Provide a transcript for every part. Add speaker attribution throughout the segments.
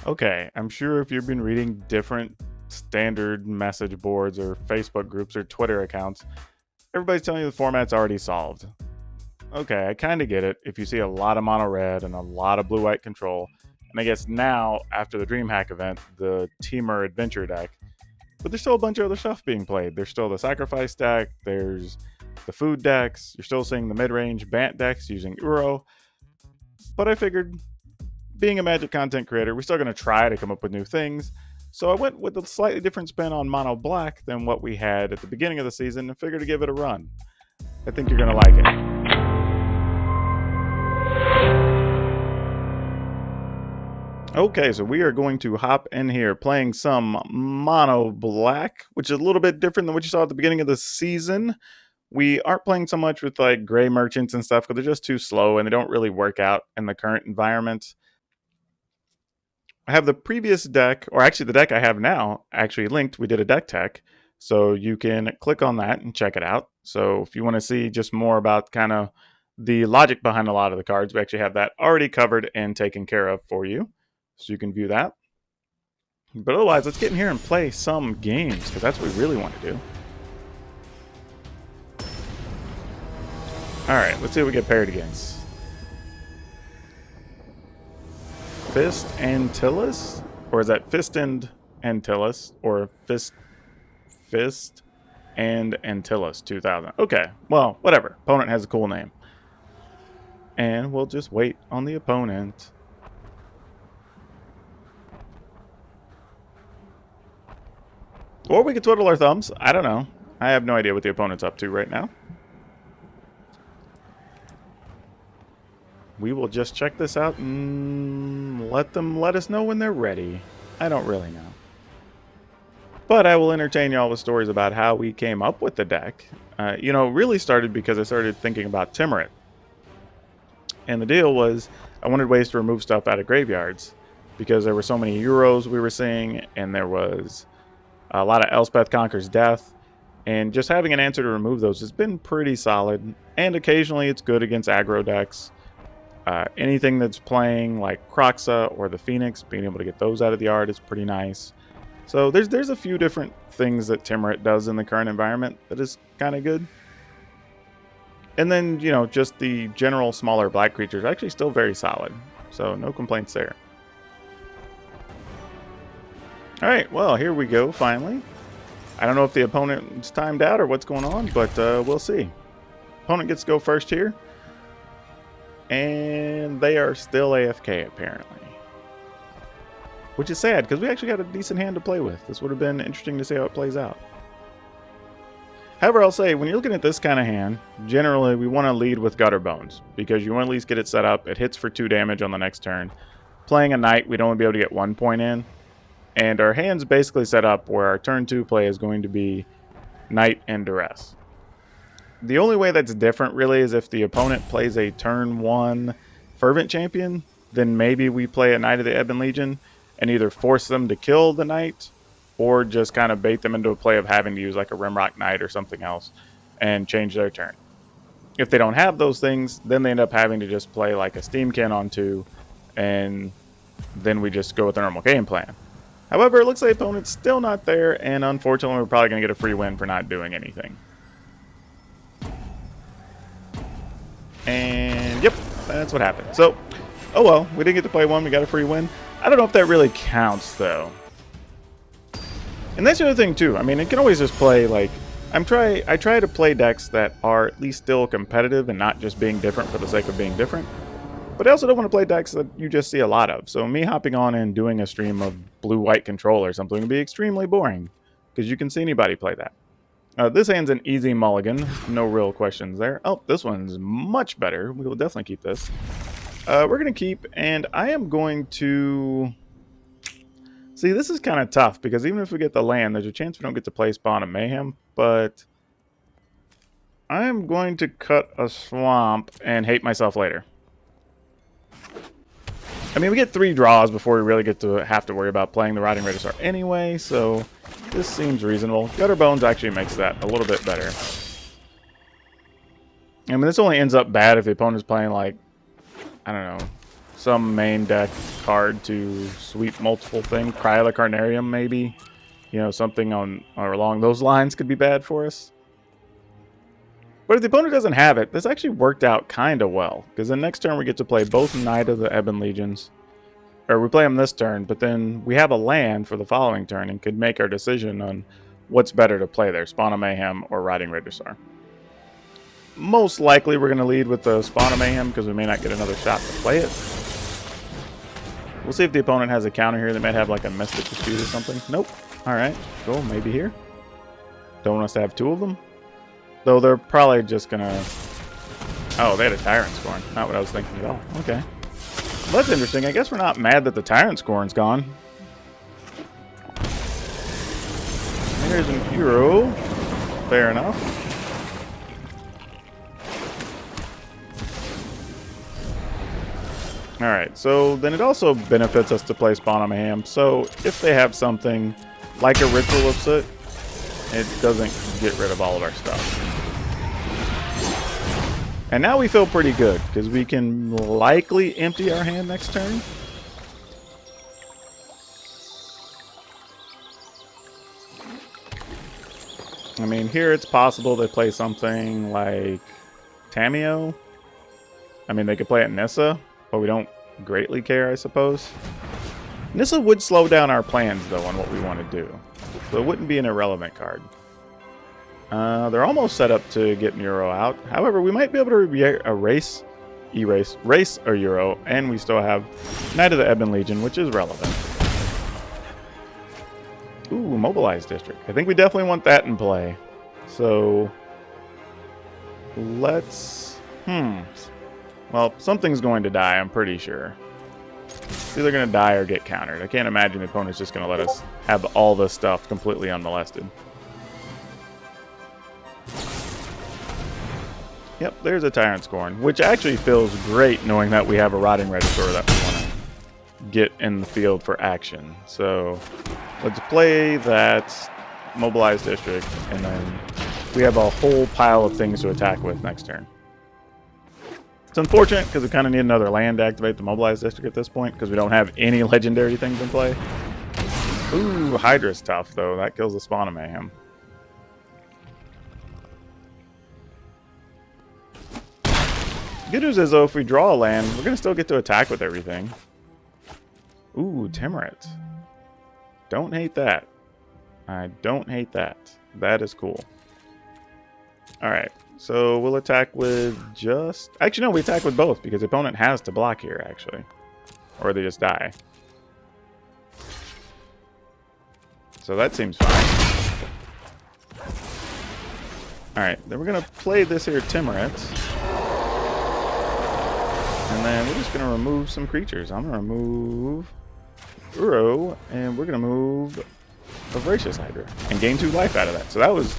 Speaker 1: Okay, I'm sure if you've been reading different standard message boards or Facebook groups or Twitter accounts, everybody's telling you the format's already solved. Okay, I kind of get it if you see a lot of mono red and a lot of blue white control. And I guess now, after the DreamHack event, the Teamer Adventure deck. But there's still a bunch of other stuff being played. There's still the Sacrifice deck, there's the food decks, you're still seeing the mid range Bant decks using Uro. But I figured, being a Magic content creator, we're still going to try to come up with new things. So I went with a slightly different spin on Mono Black than what we had at the beginning of the season and figured to give it a run. I think you're going to like it. Okay, so we are going to hop in here playing some Mono Black, which is a little bit different than what you saw at the beginning of the season. We aren't playing so much with like gray merchants and stuff because they're just too slow and they don't really work out in the current environment. I have the previous deck, or actually the deck I have now, actually linked. We did a deck tech, so you can click on that and check it out. So if you want to see just more about kind of the logic behind a lot of the cards, we actually have that already covered and taken care of for you. So you can view that. But otherwise, let's get in here and play some games, because that's what we really want to do. Alright, let's see what we get paired against. Fist Antilles? Or is that Fist and Antilles? Or Fist and Antilles 2000. Okay, well, whatever. Opponent has a cool name. And we'll just wait on the opponent. Or we could twiddle our thumbs. I don't know. I have no idea what the opponent's up to right now. We will just check this out and let them let us know when they're ready. I don't really know. But I will entertain y'all with stories about how we came up with the deck. Really started because I started thinking about Tymaret. And the deal was I wanted ways to remove stuff out of graveyards because there were so many Euros we were seeing, and there was a lot of Elspeth Conquers Death, and just having an answer to remove those has been pretty solid, and occasionally it's good against aggro decks. Anything that's playing like Kroxa or the Phoenix, being able to get those out of the yard is pretty nice. So there's a few different things that Tymaret does in the current environment that is kind of good. And then, just the general smaller black creatures are actually still very solid, so no complaints there. Alright, well, here we go, finally. I don't know if the opponent's timed out or what's going on, but we'll see. Opponent gets to go first here. And they are still AFK, apparently. Which is sad, because we actually got a decent hand to play with. This would have been interesting to see how it plays out. However, I'll say, when you're looking at this kind of hand, generally we want to lead with Gutter Bones, because you want to at least get it set up. It hits for 2 damage on the next turn. Playing a Knight, we'd only be able to get 1 point in. And our hand's basically set up where our turn 2 play is going to be Knight and Duress. The only way that's different, really, is if the opponent plays a turn 1 Fervent Champion, then maybe we play a Knight of the Ebon Legion and either force them to kill the Knight or just kind of bait them into a play of having to use like a Rimrock Knight or something else and change their turn. If they don't have those things, then they end up having to just play like a Steamkin on 2, and then we just go with the normal game plan. However, it looks like the opponent's still not there, and unfortunately we're probably going to get a free win for not doing anything. And yep, that's what happened. So, oh well, we didn't get to play one, we got a free win. I don't know if that really counts, though. And that's the other thing, too. I mean, it can always just play, like, I try to play decks that are at least still competitive and not just being different for the sake of being different. But I also don't want to play decks that you just see a lot of. So me hopping on and doing a stream of blue-white control or something would be extremely boring, because you can see anybody play that. This hand's an easy mulligan. No real questions there. Oh, this one's much better. We will definitely keep this. We're going to keep, and I am going to... See, this is kind of tough, because even if we get the land, there's a chance we don't get to play Spawn of Mayhem, but I am going to cut a swamp and hate myself later. I mean, we get 3 draws before we really get to have to worry about playing the Rotting Registrar anyway, so this seems reasonable. Gutter Bones actually makes that a little bit better. I mean, this only ends up bad if the opponent's playing, like, I don't know, some main deck card to sweep multiple things. Cry the Carnarium, maybe. You know, something on or along those lines could be bad for us. But if the opponent doesn't have it, this actually worked out kind of well. Because the next turn we get to play both Knight of the Ebon Legions. Or we play them this turn, but then we have a land for the following turn and could make our decision on what's better to play there, Spawn of Mayhem or Riding Regisaur. Most likely we're going to lead with the Spawn of Mayhem because we may not get another shot to play it. We'll see if the opponent has a counter here that might have like a Mystic Dispute or something. Nope. Alright, cool, maybe here. Don't want us to have two of them. Though they're probably just going to... Oh, they had a Tyrant Scorn. Not what I was thinking at all. Okay. Well, that's interesting. I guess we're not mad that the Tyrant Scorn's gone. Here's an hero. Fair enough. Alright, so then it also benefits us to play Spawn of Mayhem. So if they have something like a Ritual of Soot, it doesn't get rid of all of our stuff. And now we feel pretty good, because we can likely empty our hand next turn. I mean, here it's possible they play something like Tameo. I mean, they could play it Nissa, but we don't greatly care, I suppose. Nissa would slow down our plans, though, on what we want to do. So it wouldn't be an irrelevant card. They're almost set up to get Euro out. However, we might be able to erase a Euro, and we still have Knight of the Ebon Legion, which is relevant. Ooh, Mobilized District. I think we definitely want that in play. So, let's... Well, something's going to die, I'm pretty sure. It's either going to die or get countered. I can't imagine the opponent's just going to let us have all this stuff completely unmolested. Yep, there's a Tyrant Scorn, which actually feels great knowing that we have a Rotting Regisaur that we want to get in the field for action. So let's play that Mobilized District, and then we have a whole pile of things to attack with next turn. It's unfortunate because we kind of need another land to activate the Mobilized District at this point because we don't have any legendary things in play. Ooh, Hydra's tough, though. That kills the Spawn of Mayhem. Good news is, though, if we draw a land, we're going to still get to attack with everything. Ooh, Tymaret. Don't hate that. I don't hate that. That is cool. Alright, so we'll attack with just... Actually, no, we attack with both, because the opponent has to block here, actually. Or they just die. So that seems fine. Alright, then we're going to play this here Tymaret. And then we're just going to remove some creatures. I'm going to remove Uro, and we're going to move a Voracious Hydra and gain 2 life out of that. So that was a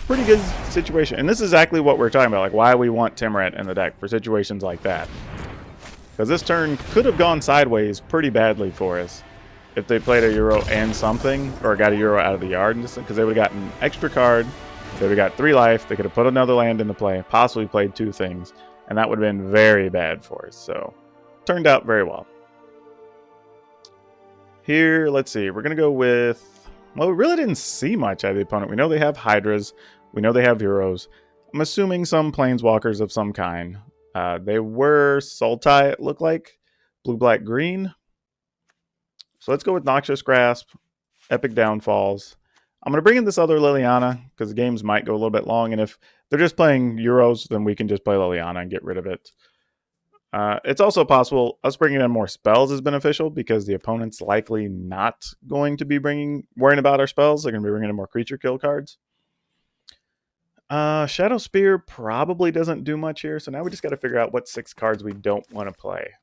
Speaker 1: pretty good situation. And this is exactly what we're talking about, like why we want Tymaret in the deck for situations like that. Because this turn could have gone sideways pretty badly for us if they played a Euro and something, or got a Euro out of the yard, because they would have gotten an extra card, they would have got 3 life, they could have put another land into play, possibly played 2 things. And that would have been very bad for us. So, turned out very well. Here, let's see. We're going to go with... Well, we really didn't see much out of the opponent. We know they have Hydras. We know they have Heroes. I'm assuming some Planeswalkers of some kind. They were Sultai, it looked like. Blue, black, green. So let's go with Noxious Grasp. Epic Downfalls. I'm going to bring in this other Liliana, because the games might go a little bit long, and if they're just playing Euros, then we can just play Liliana and get rid of it. It's also possible us bringing in more spells is beneficial, because the opponent's likely not going to be worrying about our spells. They're going to be bringing in more creature kill cards. Shadow Spear probably doesn't do much here, so now we just got to figure out what 6 cards we don't want to play.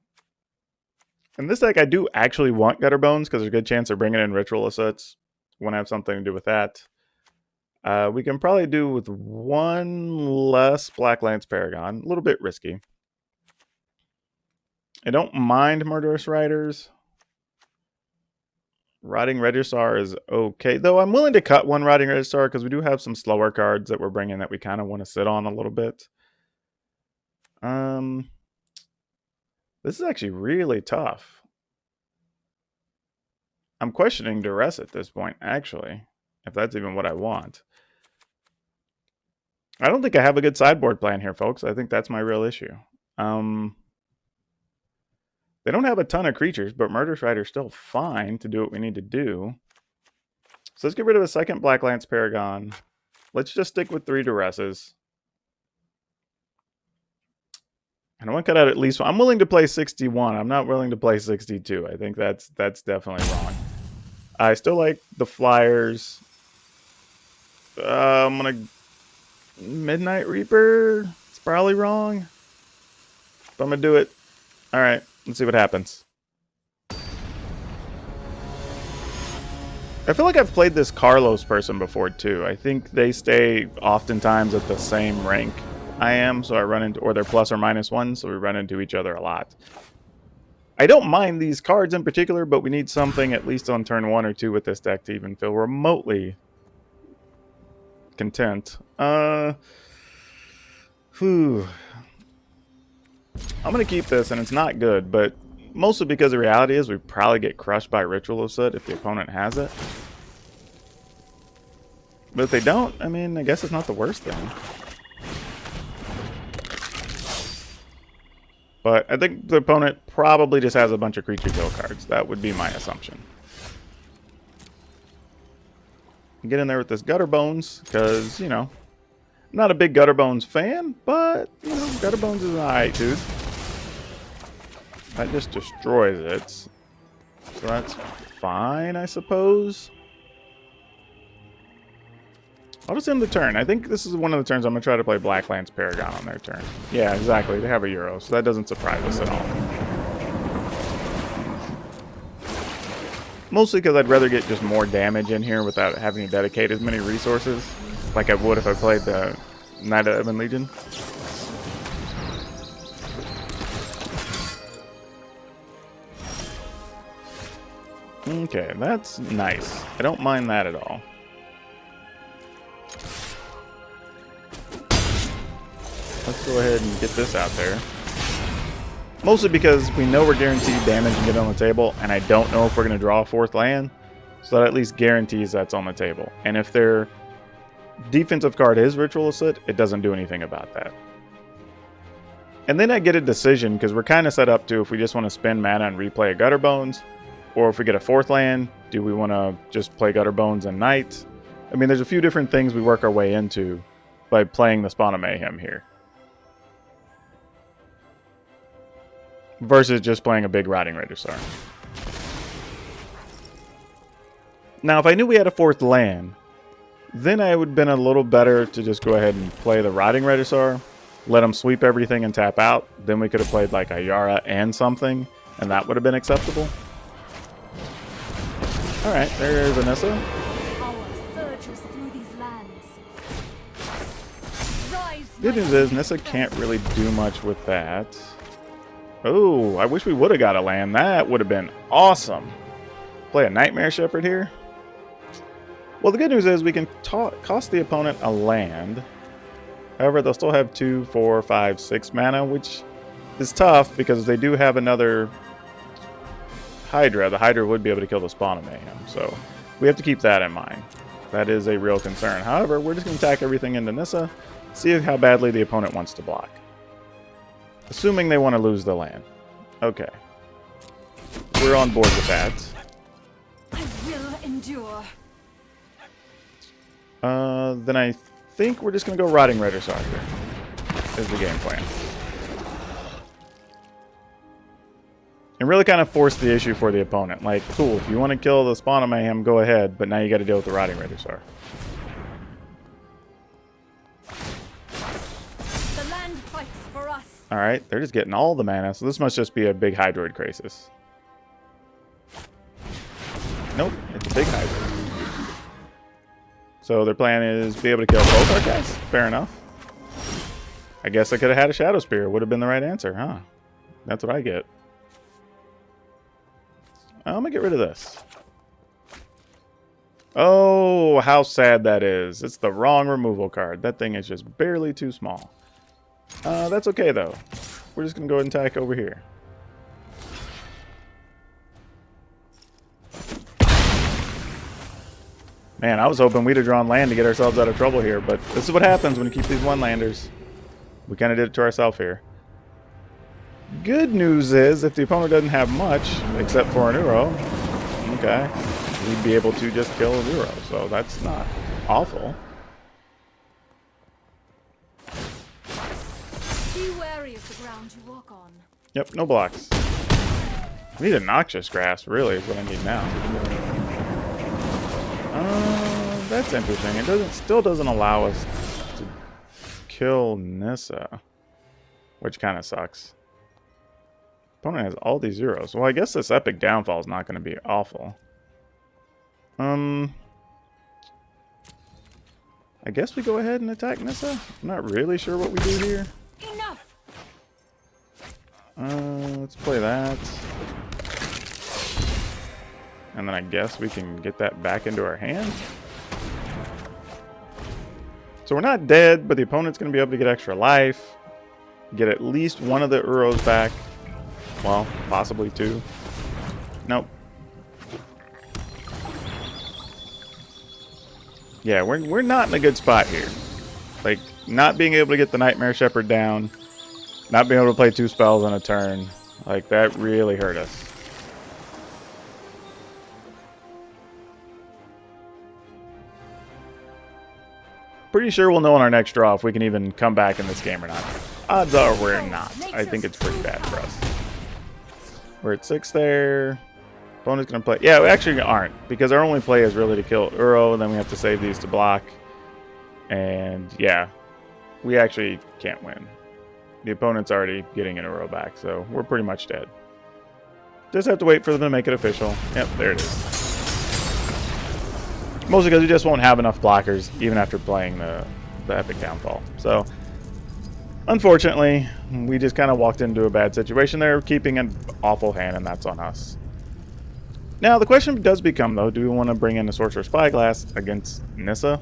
Speaker 1: In this deck, I do actually want Gutter Bones, because there's a good chance of bringing in Ritual Assets. Want to have something to do with that. We can probably do with 1 less Black Lance Paragon. A little bit risky. I don't mind Murderous Riders. Riding Regisaur is okay. Though I'm willing to cut 1 Riding Regisaur because we do have some slower cards that we're bringing that we kind of want to sit on a little bit. This is actually really tough. I'm questioning duress at this point, actually, if that's even what I want. I don't think I have a good sideboard plan here, folks. I think that's my real issue. They don't have a ton of creatures, but Murderous Rider's still fine to do what we need to do. So let's get rid of a second Black Lance Paragon. Let's just stick with 3 duresses. And I want to cut out at least one. I'm willing to play 61. I'm not willing to play 62. I think that's definitely wrong. I still like the flyers. I'm going to Midnight Reaper. It's probably wrong. But I'm going to do it. All right. Let's see what happens. I feel like I've played this Carlos person before, too. I think they stay oftentimes at the same rank I am, so I run into, or they're plus or minus 1, so we run into each other a lot. I don't mind these cards in particular, but we need something at least on turn 1 or 2 with this deck to even feel remotely content. I'm going to keep this, and it's not good, but mostly because the reality is we probably get crushed by Ritual of Soot if the opponent has it. But if they don't, I mean, I guess it's not the worst thing. But I think the opponent probably just has a bunch of creature kill cards. That would be my assumption. Get in there with this Gutter Bones, because, you know, I'm not a big Gutter Bones fan, but, you know, Gutter Bones is alright, dude. That just destroys it. So that's fine, I suppose. I'll just end the turn. I think this is one of the turns I'm going to try to play Black Lance Paragon on their turn. Yeah, exactly. They have a Euro, so that doesn't surprise us at all. Mostly because I'd rather get just more damage in here without having to dedicate as many resources like I would if I played the Knight of Ebon Legion. Okay, that's nice. I don't mind that at all. Let's go ahead and get this out there. Mostly because we know we're guaranteed damage and get on the table, and I don't know if we're going to draw a 4th land. So that at least guarantees that's on the table. And if their defensive card is Ritual of Soot, it doesn't do anything about that. And then I get a decision, because we're kind of set up to, if we just want to spend mana and replay a Gutter Bones, or if we get a 4th land, do we want to just play Gutter Bones and Knight? I mean, there's a few different things we work our way into by playing the Spawn of Mayhem here. Versus just playing a big Rotting Registrar. Now, if I knew we had a 4th land, then I would have been a little better to just go ahead and play the Rotting Registrar, let them sweep everything and tap out. Then we could have played like a Yara and something, and that would have been acceptable. Alright, there's Anissa. Good news is, Nissa can't really do much with that. Oh, I wish we would have got a land. That would have been awesome. Play a Nightmare Shepherd here. Well, the good news is we can cost the opponent a land. However, they'll still have 2, 4, 5, 6 mana, which is tough because they do have another Hydra. The Hydra would be able to kill the Spawn of Mayhem, so we have to keep that in mind. That is a real concern. However, we're just going to attack everything into Nissa, see how badly the opponent wants to block. Assuming they want to lose the land. Okay. We're on board with that.
Speaker 2: I will endure.
Speaker 1: Then I think we're just going to go Rotting Registrar here. Is the game plan. And really kind of force the issue for the opponent. Like, cool, if you want to kill the Spawn of Mayhem, go ahead, but now you got to deal with the Rotting Registrar.
Speaker 2: The land fights for us.
Speaker 1: Alright, they're just getting all the mana, so this must just be a big Hydroid Crisis. Nope, it's a big Hydroid. So their plan is be able to kill both our guys? Fair enough. I guess I could have had a Shadow Spear. Would have been the right answer, huh? That's what I get. I'm going to get rid of this. Oh, how sad that is. It's the wrong removal card. That thing is just barely too small. That's okay, though. We're just going to go ahead and attack over here. Man, I was hoping we'd have drawn land to get ourselves out of trouble here, but this is what happens when you keep these one-landers. We kind of did it to ourselves here. Good news is, if the opponent doesn't have much, except for an Uro, okay, we'd be able to just kill a Uro, so that's not awful.
Speaker 2: Be wary of the ground you walk on.
Speaker 1: Yep, no blocks. We need a Noxious Grasp, really, is what I need now. That's interesting. It still doesn't allow us to kill Nissa, which kind of sucks. Opponent has all these zeros. Well, I guess this Epic Downfall is not going to be awful. I guess we go ahead and attack Nissa. I'm not really sure what we do here.
Speaker 2: Enough.
Speaker 1: Let's play that. And then I guess we can get that back into our hand. So we're not dead, but the opponent's going to be able to get extra life. Get at least one of the Uros back. Well, possibly two. Nope. Yeah, we're not in a good spot here. Like, not being able to get the Nightmare Shepherd down. Not being able to play 2 spells on a turn. Like, that really hurt us. Pretty sure we'll know on our next draw if we can even come back in this game or not. Odds are we're not. I think it's pretty bad for us. We're at 6 there. Opponent's going to play. Yeah, we actually aren't, because our only play is really to kill Uro, and then we have to save these to block. And yeah, we actually can't win. The opponent's already getting an Uro back, so we're pretty much dead. Just have to wait for them to make it official. Yep, there it is. Mostly because we just won't have enough blockers, even after playing the Epic Downfall. So, unfortunately, we just kind of walked into a bad situation there, keeping an awful hand, and that's on us. Now, the question does become, though, do we want to bring in a Sorcerer Spyglass against Nissa?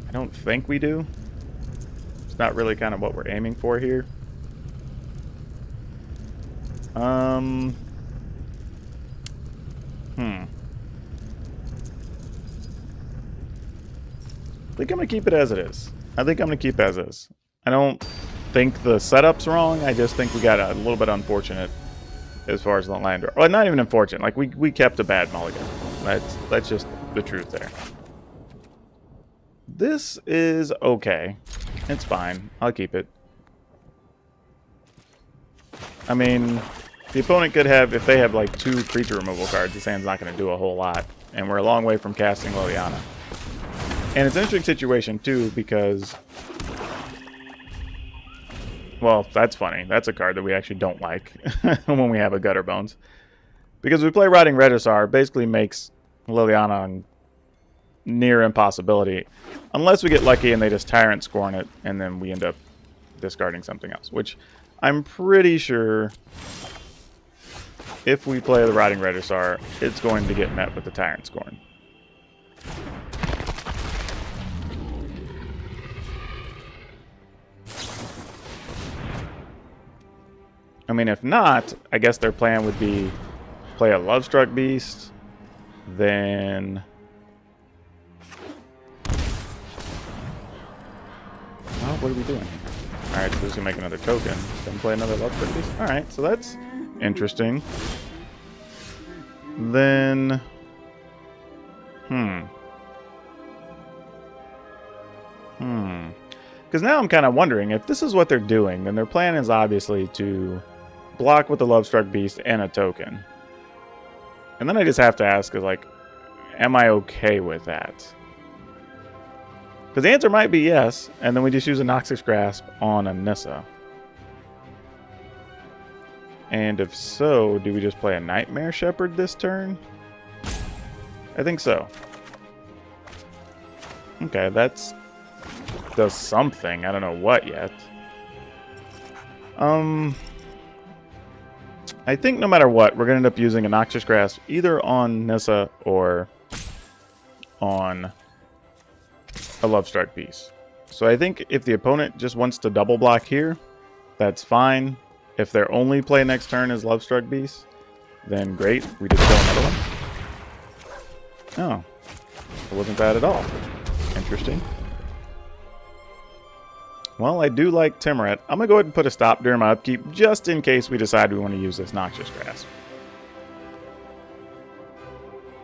Speaker 1: I don't think we do. It's not really kind of what we're aiming for here. I think I'm going to keep it as it is. I think I'm going to keep as is. I don't think the setup's wrong. I just think we got a little bit unfortunate as far as the land. Well, not even unfortunate. Like, we kept a bad mulligan. That's just the truth there. This is okay. It's fine. I'll keep it. I mean, the opponent could have, if they have like 2 creature removal cards, this hand's not going to do a whole lot. And we're a long way from casting Liliana. And it's an interesting situation, too, because... Well, that's funny. That's a card that we actually don't like when we have a Gutter Bones. Because we play Rotting Regisaur, basically makes Liliana near impossibility. Unless we get lucky and they just Tyrant Scorn it, and then we end up discarding something else. Which I'm pretty sure if we play the Rotting Regisaur, it's going to get met with the Tyrant Scorn. I mean, if not, I guess their plan would be play a Lovestruck Beast, then... Oh, what are we doing here? Alright, so we're just going to make another token, then play another Lovestruck Beast. Alright, so that's interesting. Then... Because now I'm kind of wondering, if this is what they're doing, then their plan is obviously to block with the Lovestruck Beast and a token. And then I just have to ask, is like, am I okay with that? Because the answer might be yes, and then we just use a Noxious Grasp on a Nissa. And if so, do we just play a Nightmare Shepherd this turn? I think so. Okay, that's... does something. I don't know what yet. I think no matter what, we're going to end up using a Noxious Grasp either on Nissa or on a Lovestruck Beast. So I think if the opponent just wants to double block here, that's fine. If their only play next turn is Lovestruck Beast, then great. We just kill another one. Oh. It wasn't bad at all. Interesting. Well, I do like Tymaret. I'm going to go ahead and put a stop during my upkeep, just in case we decide we want to use this Noxious Grasp.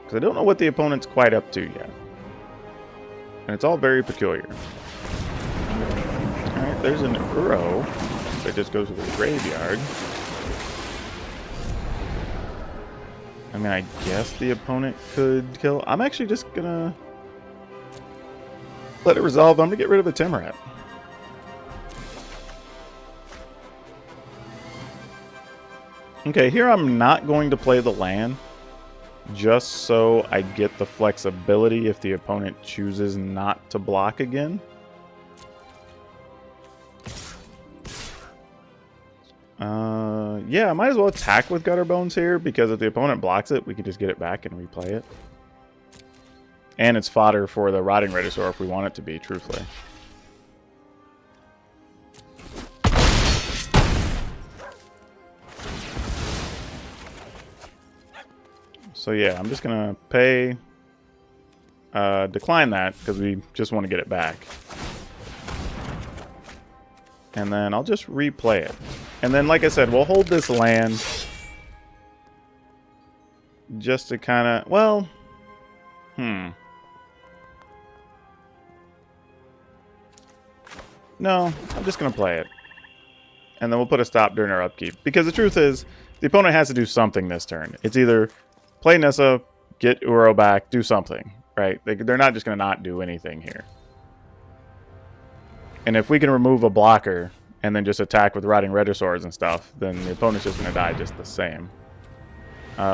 Speaker 1: Because I don't know what the opponent's quite up to yet. And it's all very peculiar. Alright, there's an Uro that just goes to the graveyard. I mean, I guess the opponent could kill. I'm actually just gonna let it resolve. I'm gonna get rid of a Tymaret. Okay, here I'm not going to play the land, just so I get the flexibility if the opponent chooses not to block again. Yeah, I might as well attack with Gutter Bones here, because if the opponent blocks it, we can just get it back and replay it. And it's fodder for the Rotting Regisaur if we want it to be, truthfully. So yeah, I'm just going to pay, decline that, because we just want to get it back. And then I'll just replay it. And then, like I said, we'll hold this land just to kind of, well, no, I'm just going to play it. And then we'll put a stop during our upkeep. Because the truth is, the opponent has to do something this turn. It's either play Nissa, get Uro back, do something, right? They're not just going to not do anything here. And if we can remove a blocker and then just attack with Rotting Regisaurs and stuff, then the opponent's just going to die just the same.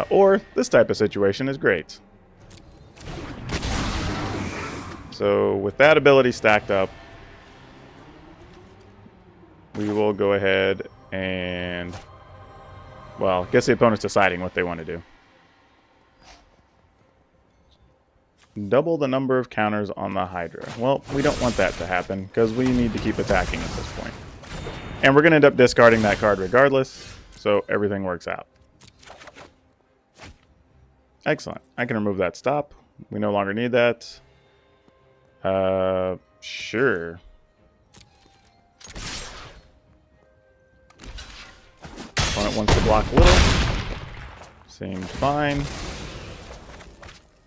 Speaker 1: Or this type of situation is great. So with that ability stacked up, we will go ahead and, well, I guess the opponent's deciding what they want to do. Double the number of counters on the Hydra. Well, we don't want that to happen, because we need to keep attacking at this point. And we're going to end up discarding that card regardless, so everything works out. Excellent. I can remove that stop. We no longer need that. Sure. Opponent wants to block a little. Seems fine.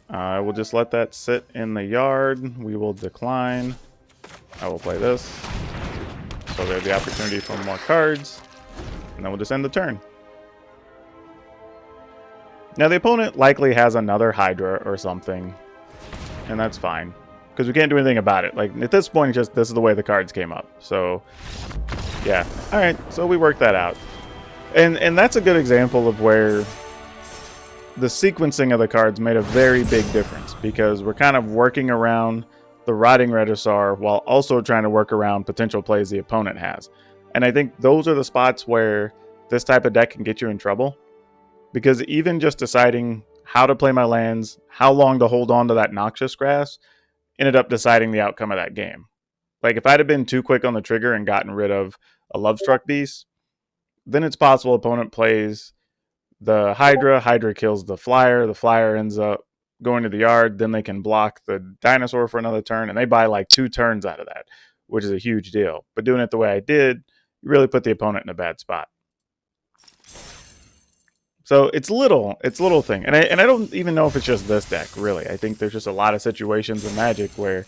Speaker 1: I will just let that sit in the yard. We will decline. I will play this. So we have the opportunity for more cards. And then we'll just end the turn. Now the opponent likely has another Hydra or something. And that's fine. Because we can't do anything about it. Like, at this point, just this is the way the cards came up. So, yeah. Alright, so we worked that out. And that's a good example of where the sequencing of the cards made a very big difference, because we're kind of working around the Rotting Regisaur while also trying to work around potential plays the opponent has. And I think those are the spots where this type of deck can get you in trouble, because even just deciding how to play my lands, how long to hold on to that Noxious Grasp, ended up deciding the outcome of that game. Like, if I'd have been too quick on the trigger and gotten rid of a Lovestruck Beast, then it's possible opponent plays the Hydra kills the Flyer ends up going to the yard, then they can block the Dinosaur for another turn, and they buy like 2 turns out of that, which is a huge deal. But doing it the way I did, you really put the opponent in a bad spot. So it's little thing. And I don't even know if it's just this deck, really. I think there's just a lot of situations in Magic where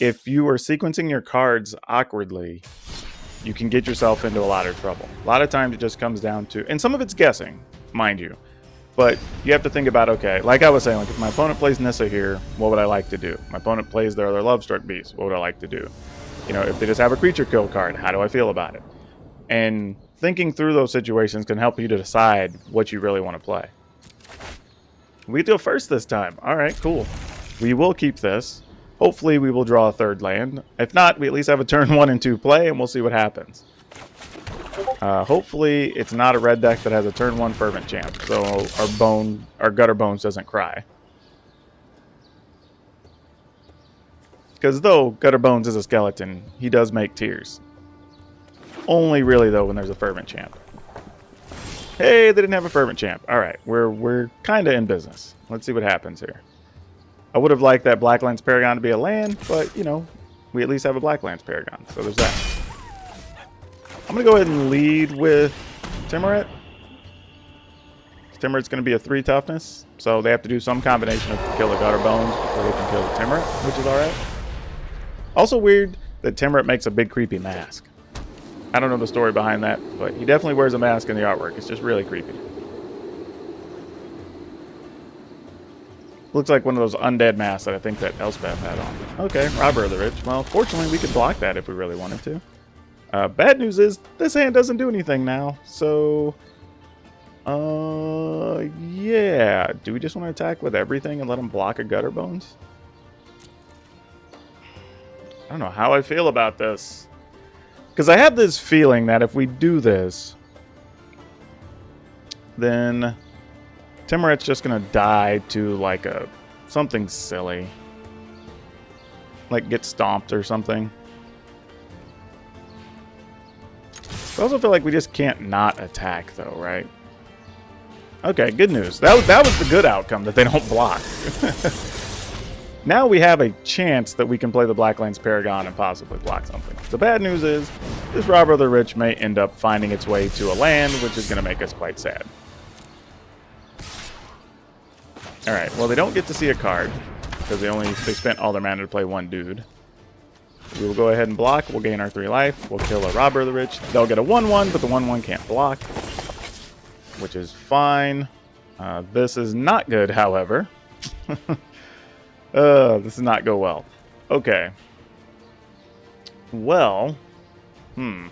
Speaker 1: if you are sequencing your cards awkwardly, you can get yourself into a lot of trouble. A lot of times it just comes down to, and some of it's guessing, mind you, but you have to think about, okay, like I was saying, like if my opponent plays Nissa here, what would I like to do? My opponent plays their other Lovestruck Beast, what would I like to do? You know, if they just have a creature kill card, how do I feel about it? And thinking through those situations can help you to decide what you really want to play. We do first this time. All right, cool. We will keep this. Hopefully we will draw a third land. If not, we at least have a turn 1 and 2 play, and we'll see what happens. Hopefully it's not a red deck that has a turn 1 Fervent Champ, so our Gutter Bones doesn't cry. Because though Gutter Bones is a skeleton, he does make tears. Only really though when there's a Fervent Champ. Hey, they didn't have a Fervent Champ. All right, we're kind of in business. Let's see what happens here. I would have liked that Black Lance Paragon to be a land, but, you know, we at least have a Black Lance Paragon. So there's that. I'm going to go ahead and lead with Tymaret. Tymaret's going to be a 3 toughness, so they have to do some combination of kill the Gutter Bones before they can kill the Tymaret, which is alright. Also weird that Tymaret makes a big creepy mask. I don't know the story behind that, but he definitely wears a mask in the artwork. It's just really creepy. Looks like one of those undead masks that I think that Elspeth had on. Okay, Robber of the Rich. Well, fortunately, we could block that if we really wanted to. Bad news is, this hand doesn't do anything now, so... yeah. Do we just want to attack with everything and let him block a Gutter Bones? I don't know how I feel about this. Because I have this feeling that if we do this, then Tymaret's just going to die to like something silly. Like get stomped or something. I also feel like we just can't not attack though, right? Okay, good news. That was the good outcome, that they don't block. Now we have a chance that we can play the Black Lance Paragon and possibly block something. The bad news is, this Robber of the Rich may end up finding its way to a land, which is going to make us quite sad. Alright, well they don't get to see a card, because they spent all their mana to play one dude. We will go ahead and block, we'll gain our 3 life, we'll kill a Robber of the Rich. They'll get a 1/1, but the 1/1 can't block, which is fine. This is not good, however. This does not go well. Okay. Well, I'm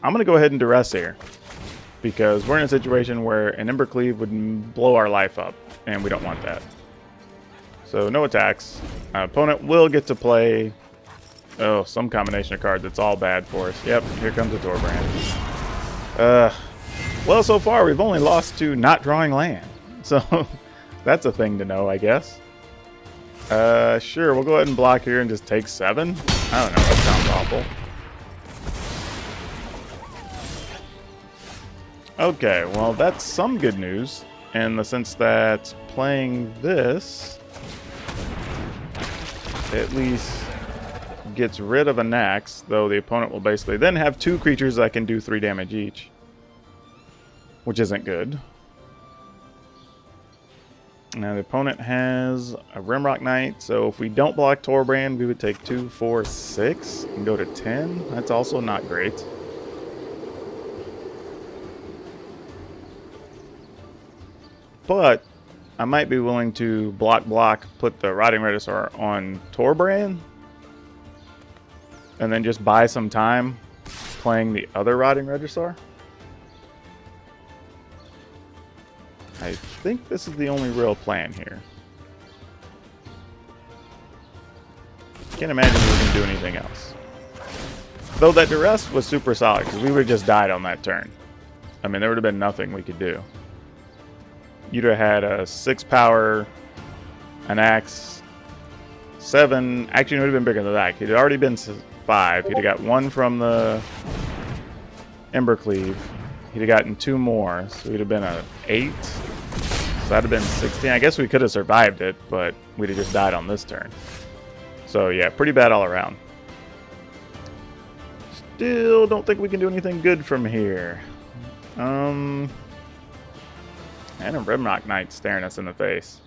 Speaker 1: going to go ahead and duress here. Because we're in a situation where an Embercleave would blow our life up. And we don't want that. So no attacks. Opponent will get to play... oh, some combination of cards that's all bad for us. Yep, here comes a Torbrand. Well, so far we've only lost to not drawing land. So that's a thing to know, I guess. Sure, we'll go ahead and block here and just take 7. I don't know, that sounds awful. Okay, well that's some good news in the sense that playing this at least gets rid of a Nax, though the opponent will basically then have 2 creatures that can do 3 damage each, which isn't good. Now the opponent has a Rimrock Knight, so if we don't block Torbrand, we would take 2, 4, 6 and go to 10. That's also not great. But I might be willing to block, put the Rotting Regisaur on Torbrand, and then just buy some time playing the other Rotting Regisaur. I think this is the only real plan here. Can't imagine we can do anything else. Though that duress was super solid, because we would have just died on that turn. I mean, there would have been nothing we could do. You'd have had a 6 power, an axe, 7. Actually, it would have been bigger than that. He'd already been 5. He'd have got 1 from the Embercleave. He'd have gotten 2 more, so he'd have been a 8. So that'd have been 16. I guess we could have survived it, but we'd have just died on this turn. So yeah, pretty bad all around. Still don't think we can do anything good from here. And a Rimrock Knight staring us in the face.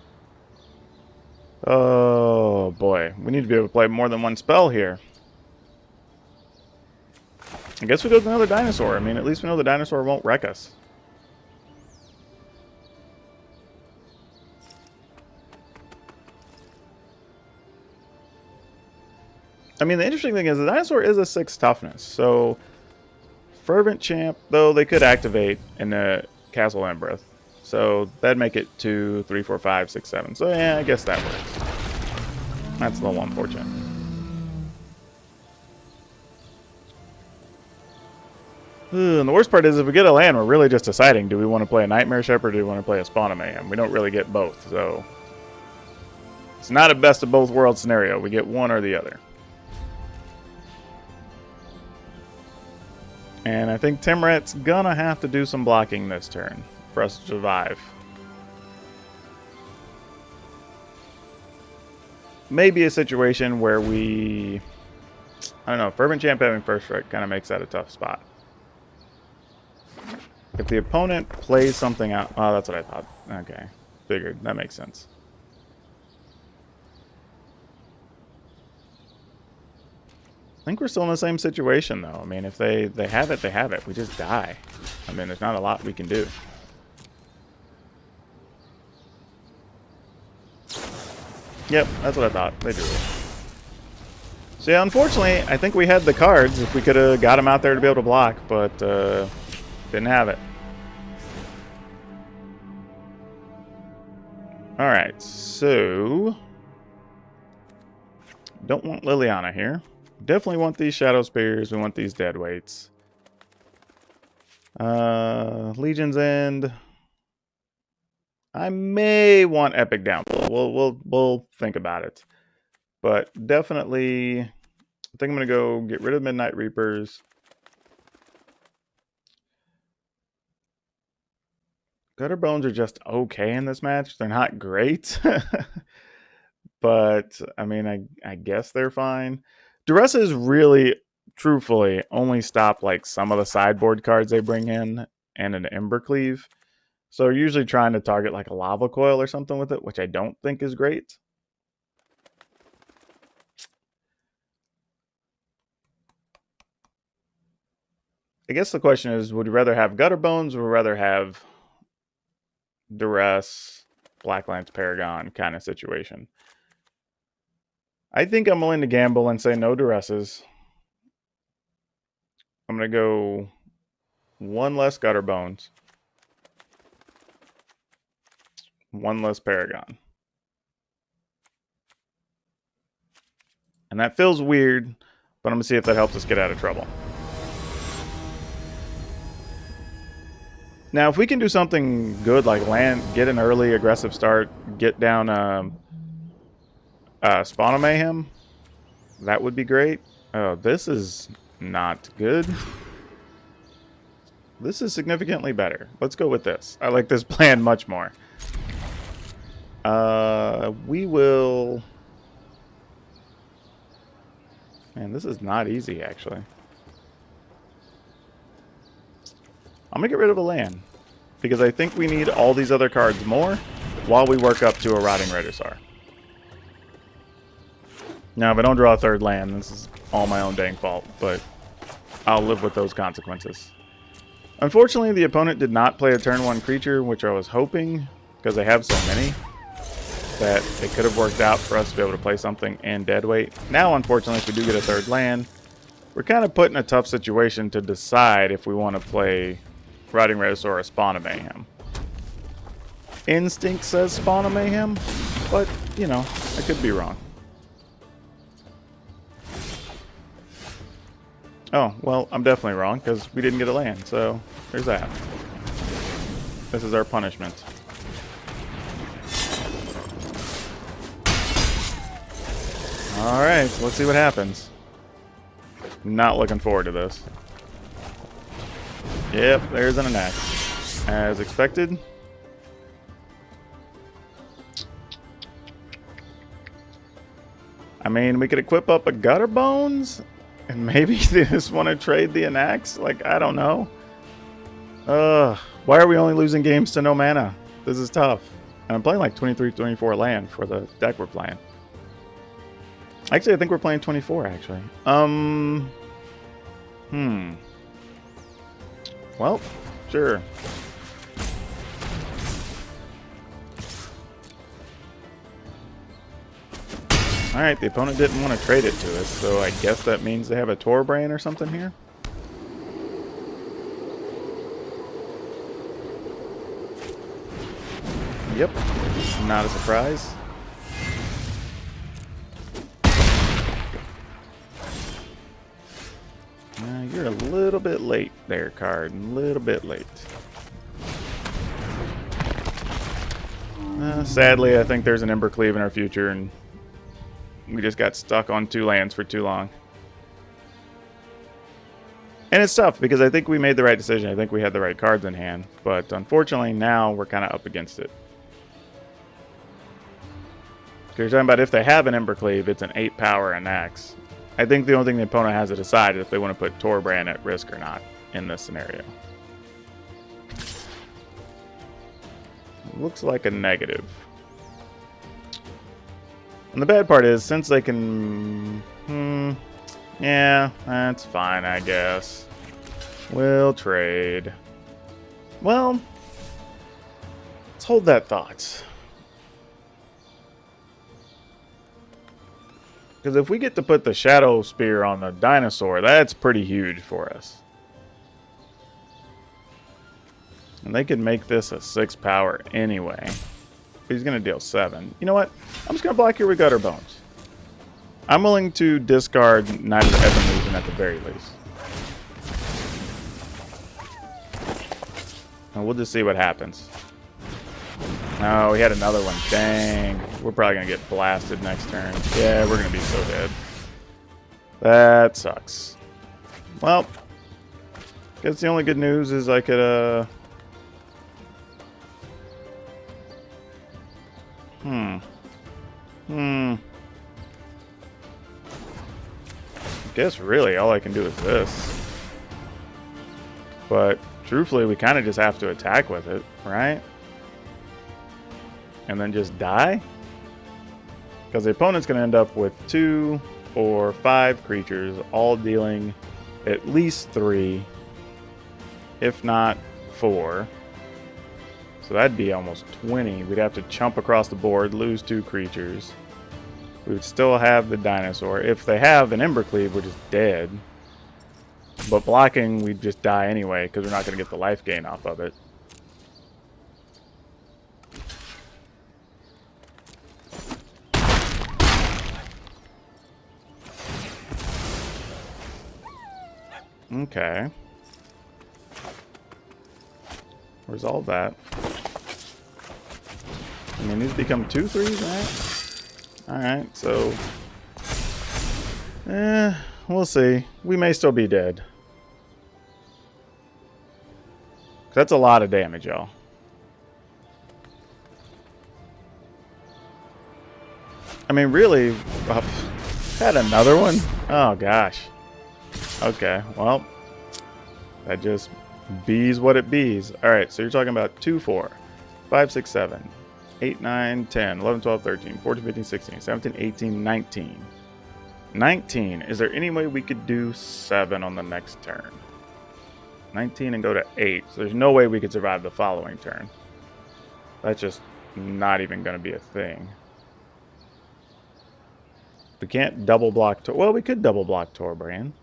Speaker 1: Oh boy, we need to be able to play more than one spell here. I guess we go with another dinosaur. I mean, at least we know the dinosaur won't wreck us. I mean, the interesting thing is the dinosaur is a 6 toughness, so Fervent Champ, though, they could activate in the Castle Embereth. So that'd make it 2, 3, 4, 5, 6, 7. So yeah, I guess that works. That's a little unfortunate. And the worst part is if we get a land, we're really just deciding, do we want to play a Nightmare Shepherd or do we want to play a Spawn of Mayhem? We don't really get both, so it's not a best of both worlds scenario. We get one or the other. And I think Tymaret's gonna have to do some blocking this turn for us to survive. maybe a situation where we... I don't know. Fervent Champ having first strike kind of makes that a tough spot. If the opponent plays something out... Oh, that's what I thought. Okay. Figured. That makes sense. I think we're still in the same situation, though. I mean, if they have it, they have it. We just die. I mean, there's not a lot we can do. Yep, that's what I thought. They do it. So, yeah, unfortunately, I think we had the cards if we could have got them out there to be able to block, but didn't have it. Alright, so... Don't want Liliana here. Definitely want these Shadow Spears. We want these Dead Weights. Legion's End. I may want Epic Down. We'll think about it. But definitely, I think I'm going to go get rid of Midnight Reapers. Gutter Bones are just okay in this match. They're not great. But, I mean, I guess they're fine. Duresses really, truthfully, only stop like some of the sideboard cards they bring in and an Embercleave. So they're usually trying to target like a Lava Coil or something with it, which I don't think is great. I guess the question is, would you rather have Gutter Bones or would you rather have Duress, Blacklance Paragon kind of situation? I think I'm willing to gamble and say no Duresses. I'm going to go one less Gutter Bones. One less Paragon. And that feels weird, but I'm going to see if that helps us get out of trouble. Now, if we can do something good like land, get an early aggressive start, get down Spawn of Mayhem, that would be great. Oh, this is not good. This is significantly better. Let's go with this. I like this plan much more. We will... Man, this is not easy, actually. I'm going to get rid of a land. Because I think we need all these other cards more while we work up to a Rotting Regisaur. Now, if I don't draw a third land, this is all my own dang fault. But I'll live with those consequences. Unfortunately, the opponent did not play a turn 1 creature, which I was hoping, because they have so many, that it could have worked out for us to be able to play something in Deadweight. Now, unfortunately, if we do get a third land, we're kind of put in a tough situation to decide if we want to play Rotting Regisaur or Spawn of Mayhem. Instinct says Spawn of Mayhem, but, you know, I could be wrong. Oh, well, I'm definitely wrong, because we didn't get a land, so there's that. This is our punishment. Alright, so let's see what happens. Not looking forward to this. Yep, there's an axe. As expected. I mean, we could equip up a Gutter Bones, and maybe they just want to trade the Anax? Like, I don't know. Why are we only losing games to no mana? This is tough. And I'm playing like 23, 24 land for the deck we're playing. Actually, I think we're playing 24, actually. Well, sure. Alright, the opponent didn't want to trade it to us, so I guess that means they have a Tor Brain or something here? Yep, not a surprise. You're a little bit late there, card. A little bit late. Sadly, I think there's an Embercleave in our future, and we just got stuck on 2 lands for too long. And it's tough, because I think we made the right decision. I think we had the right cards in hand. But unfortunately, now we're kind of up against it. You're talking about if they have an Embercleave, it's an 8 power and X. I think the only thing the opponent has to decide is if they want to put PowrDragn at risk or not in this scenario. Looks like a negative. And the bad part is, since they can... yeah, that's fine, I guess. We'll trade. Well, let's hold that thought. Because if we get to put the Shadow Spear on the dinosaur, that's pretty huge for us. And they could make this a 6 power anyway. He's going to deal 7. You know what? I'm just going to block here with Gutter Bones. I'm willing to discard Knight of the Ebon at the very least. And we'll just see what happens. Oh, we had another one. Dang. We're probably going to get blasted next turn. Yeah, we're going to be so dead. That sucks. Well, guess the only good news is I could, I guess really all I can do is this. But truthfully, we kind of just have to attack with it, right? And then just die? Because the opponent's going to end up with 2, 4, 5 creatures, all dealing at least 3, if not 4. So that'd be almost 20. We'd have to chump across the board, lose 2 creatures. We would still have the dinosaur. If they have an Embercleave, we're just dead. But blocking, we'd just die anyway, because we're not going to get the life gain off of it. Okay. Resolve that. I mean, these become 2/3, right? Alright, so... we'll see. We may still be dead. That's a lot of damage, y'all. I mean, really... had another one? Oh, gosh. Okay, well... that just bees what it bees. Alright, so you're talking about 2, 4, 5, 6, 7... 8, 9, 10, 11, 12, 13, 14, 15, 16, 17, 18, 19. 19. Is there any way we could do 7 on the next turn? 19 and go to 8. So there's no way we could survive the following turn. That's just not even going to be a thing. We can't double block... well, we could double block PowrDragn.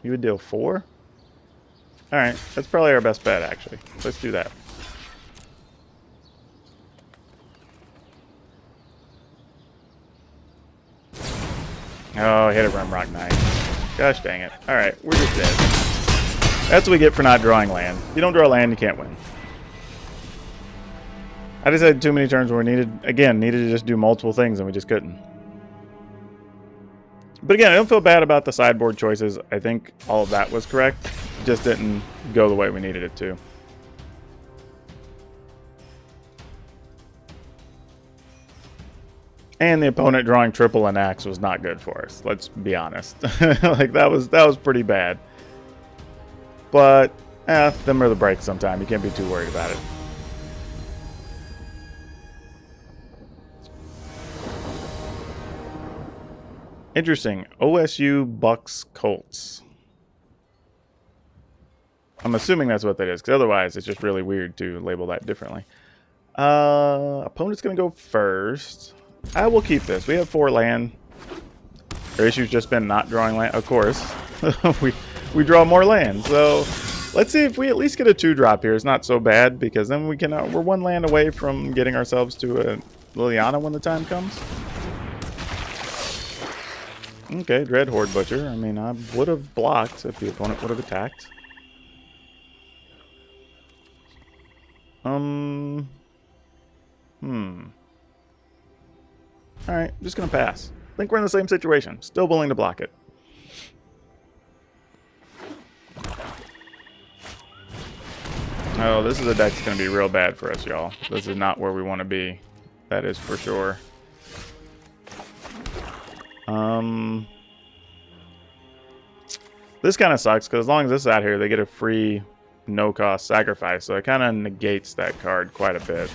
Speaker 1: You would deal 4? Alright, that's probably our best bet, actually. Let's do that. Oh, I hit a Rimrock Knight. Gosh dang it. Alright, we're just dead. That's what we get for not drawing land. If you don't draw land, you can't win. I just had too many turns where we needed to just do multiple things and we just couldn't. But again, I don't feel bad about the sideboard choices. I think all of that was correct. It just didn't go the way we needed it to. And the opponent drawing triple and axe was not good for us. Let's be honest. Like that was pretty bad. But them are the breaks sometimes. You can't be too worried about it. Interesting. OSU Bucks Colts. I'm assuming that's what that is, because otherwise it's just really weird to label that differently. Opponent's going to go first. I will keep this. We have 4 land. Our issue's just been not drawing land. Of course, we draw more land. So let's see if we at least get a 2-drop here. It's not so bad because then we can. We're 1 land away from getting ourselves to a Liliana when the time comes. Okay, Dread Horde Butcher. I mean, I would have blocked if the opponent would have attacked. Alright, just gonna pass. I think we're in the same situation. Still willing to block it. Oh, this is a deck that's gonna be real bad for us, y'all. This is not where we want to be. That is for sure. This kind of sucks because as long as this is out here, they get a free no-cost sacrifice, so it kind of negates that card quite a bit.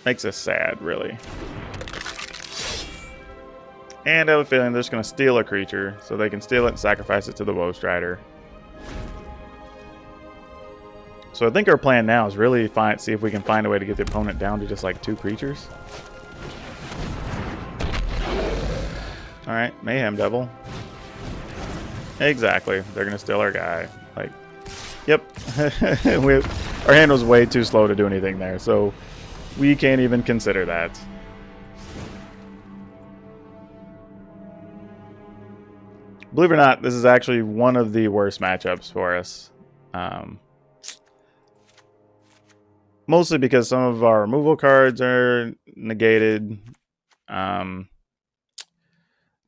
Speaker 1: Makes us sad, really. And I have a feeling they're just going to steal a creature, so they can steal it and sacrifice it to the Woe Strider. So I think our plan now is really see if we can find a way to get the opponent down to just like 2 creatures. Alright, Mayhem Devil. Exactly. They're going to steal our guy. Like, yep. Our hand was way too slow to do anything there, so we can't even consider that. Believe it or not, this is actually one of the worst matchups for us. Mostly because some of our removal cards are negated. Not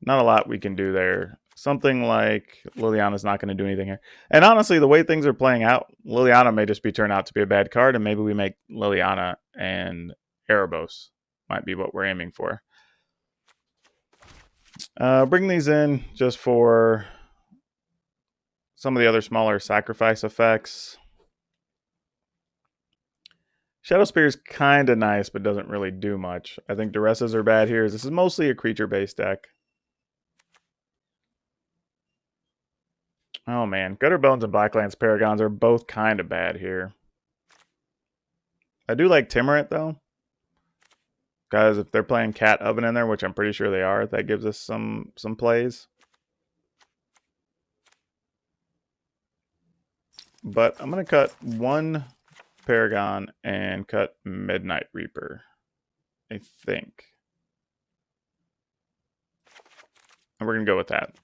Speaker 1: a lot we can do there. Something like Liliana's not going to do anything here. And honestly, the way things are playing out, Liliana may just turn out to be a bad card, and maybe we make Liliana and Erebos. Might be what we're aiming for. Bring these in just for some of the other smaller sacrifice effects. Shadow Spear is kind of nice, but doesn't really do much. I think Duresses are bad here. This is mostly a creature-based deck. Oh man, Gutterbones and Blacklands Paragons are both kind of bad here. I do like Tymaret though. Guys, if they're playing Cat Oven in there, which I'm pretty sure they are, that gives us some plays. But I'm going to cut 1 Paragon and cut Midnight Reaper, I think. And we're going to go with that.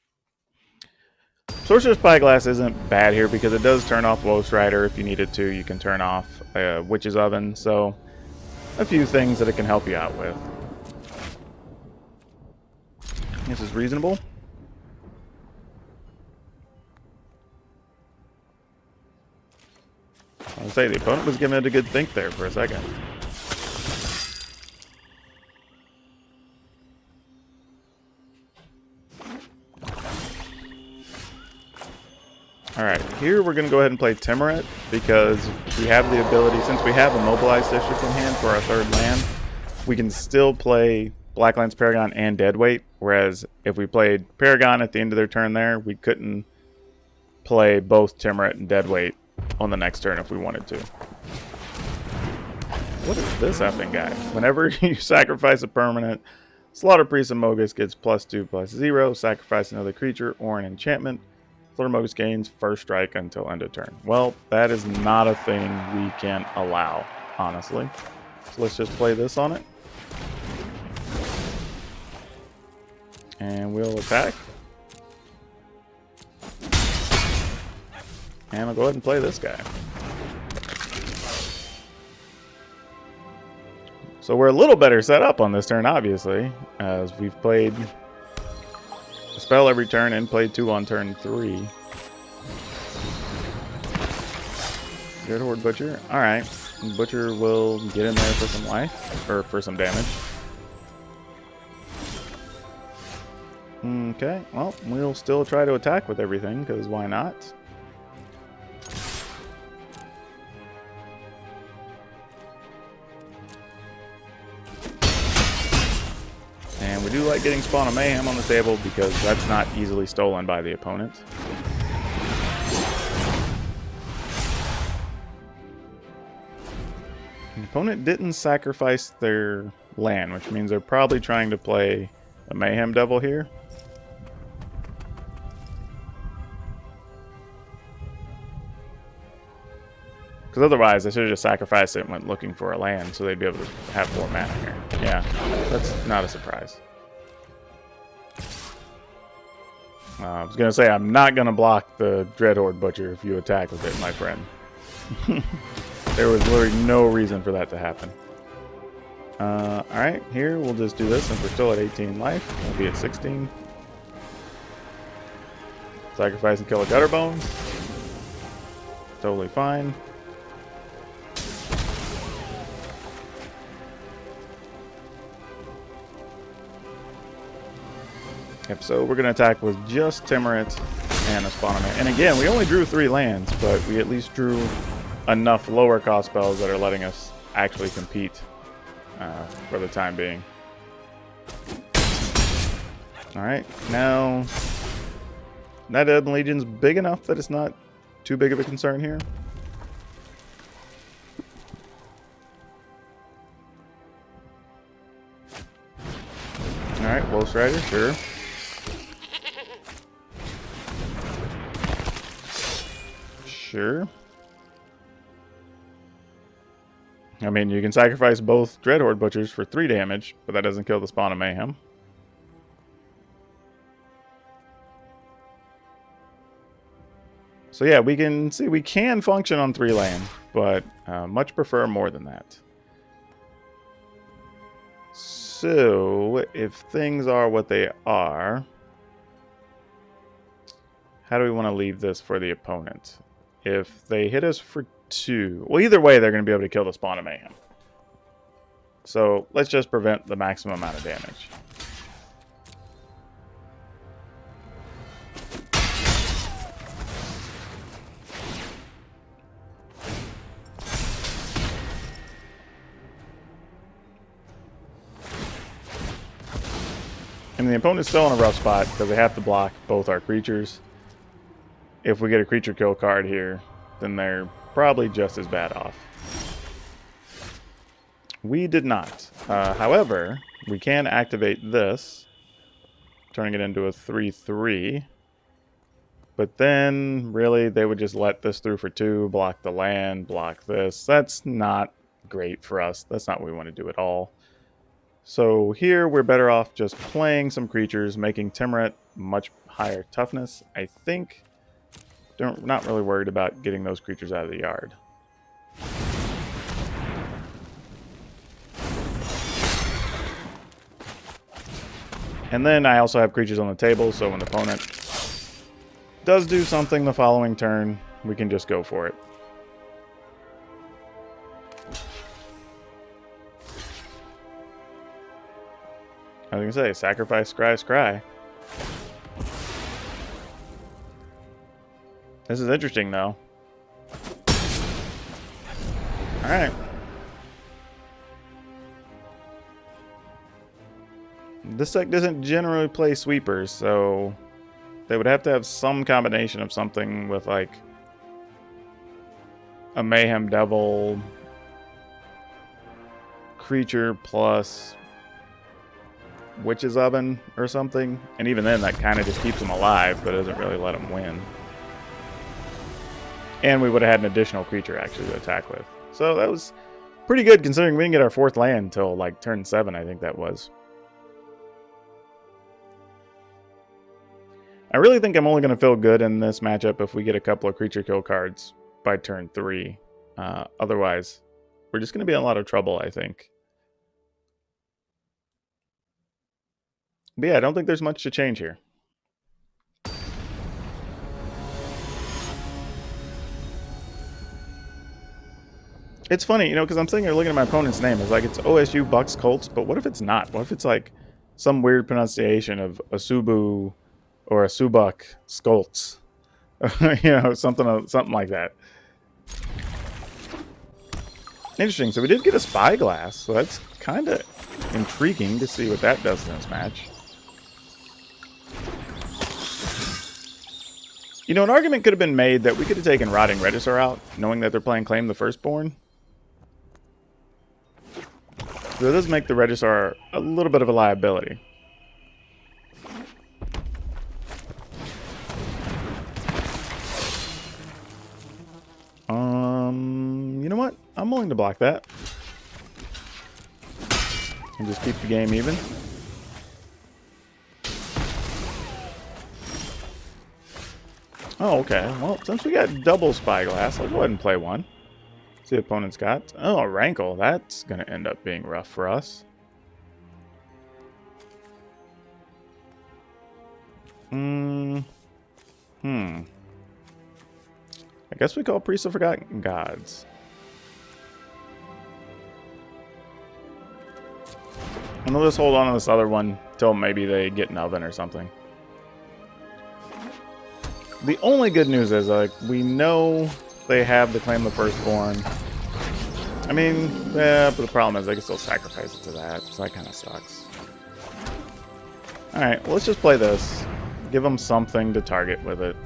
Speaker 1: Sorcerer's Spyglass isn't bad here because it does turn off Woe Strider if you needed to. You can turn off Witch's Oven, so a few things that it can help you out with. This is reasonable. I'll say the opponent was giving it a good think there for a second. Alright, here we're going to go ahead and play Tymaret because we have the ability, since we have a Mobilized District in hand for our 3rd land, we can still play Blacklands Paragon and Deadweight, whereas if we played Paragon at the end of their turn there, we couldn't play both Tymaret and Deadweight on the next turn if we wanted to. What is this effing guy? Whenever you sacrifice a permanent, Slaughter Priest of Mogus gets +2/+0, sacrifice another creature or an enchantment. Slaughter Mogus gains 1st strike until end of turn. Well, that is not a thing we can allow, honestly. So let's just play this on it. And we'll attack. And I'll go ahead and play this guy. So we're a little better set up on this turn, obviously, as we've played a spell every turn and played 2 on turn 3. Good Horde Butcher. Alright. Butcher will get in there for some life, or for some damage. Okay, well, we'll still try to attack with everything, because why not? And we do like getting Spawn of Mayhem on the table because that's not easily stolen by the opponent. The opponent didn't sacrifice their land, which means they're probably trying to play a Mayhem Devil here. Because otherwise, they should have just sacrificed it and went looking for a land so they'd be able to have 4 mana here. Yeah, that's not a surprise. I was going to say, I'm not going to block the Dreadhorde Butcher if you attack with it, my friend. There was literally no reason for that to happen. Alright, here we'll just do this since we're still at 18 life. We'll be at 16. Sacrifice and kill a Gutterbones. Totally fine. If so, we're going to attack with just Tymaret and a Spawnamate. And again, we only drew 3 lands, but we at least drew enough lower cost spells that are letting us actually compete for the time being. Alright, now that Elden Legion's big enough that it's not too big of a concern here. Alright, Wolf's Rider, sure. Sure. I mean, you can sacrifice both Dreadhorde Butchers for 3 damage, but that doesn't kill the Spawn of Mayhem. So yeah, we can see we can function on 3 land, but much prefer more than that. So, if things are what they are, how do we want to leave this for the opponent? If they hit us for 2, well, either way, they're going to be able to kill the Spawn of Mayhem. So, let's just prevent the maximum amount of damage. And the opponent's still in a rough spot because they have to block both our creatures. If we get a creature kill card here, then they're probably just as bad off. We did not. However, we can activate this, turning it into a 3/3. But then, really, they would just let this through for 2, block the land, block this. That's not great for us. That's not what we want to do at all. So here, we're better off just playing some creatures, making Tymaret much higher toughness. I think, not really worried about getting those creatures out of the yard. And then I also have creatures on the table, so when the opponent does do something the following turn, we can just go for it. I was going to say, sacrifice, scry. This is interesting, though. Alright. This deck doesn't generally play sweepers, so they would have to have some combination of something with, like, a Mayhem Devil creature plus Witch's Oven or something. And even then, that kind of just keeps them alive, but doesn't really let them win. And we would have had an additional creature, actually, to attack with. So that was pretty good, considering we didn't get our 4th land until, like, turn 7, I think that was. I really think I'm only going to feel good in this matchup if we get a couple of creature kill cards by turn 3. Otherwise, we're just going to be in a lot of trouble, I think. But yeah, I don't think there's much to change here. It's funny, you know, because I'm sitting here looking at my opponent's name. It's like it's OSU Bucks Colts, but what if it's not? What if it's like some weird pronunciation of Asubu or a Subak Skolts? You know, something like that. Interesting. So we did get a Spyglass, so that's kind of intriguing to see what that does in this match. You know, an argument could have been made that we could have taken Rotting Regisaur out, knowing that they're playing Claim the Firstborn. So it does make the Regisaur a little bit of a liability. You know what? I'm willing to block that. And just keep the game even. Oh, okay. Well, since we got double Spyglass, I'll go ahead and play one. See what the opponent's got. Oh, a Rankle. That's going to end up being rough for us. I guess we call Priests of Forgotten Gods. And we'll just hold on to this other one till maybe they get an oven or something. The only good news is, like, we know they have the Claim the Firstborn. I mean, yeah, but the problem is they can still sacrifice it to that, so that kind of sucks. Alright, well, let's just play this. Give them something to target with it.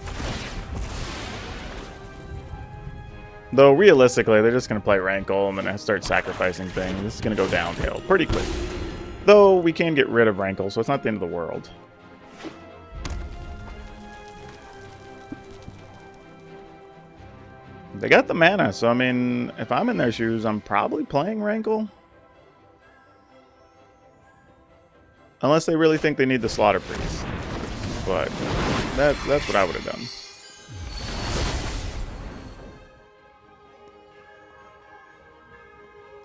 Speaker 1: Though, realistically, they're just going to play Rankle and then start sacrificing things. This is going to go downhill pretty quick. Though, we can get rid of Rankle, so it's not the end of the world. They got the mana, so I mean, if I'm in their shoes, I'm probably playing Rankle. Unless they really think they need the Slaughter Priest. But that's what I would have done.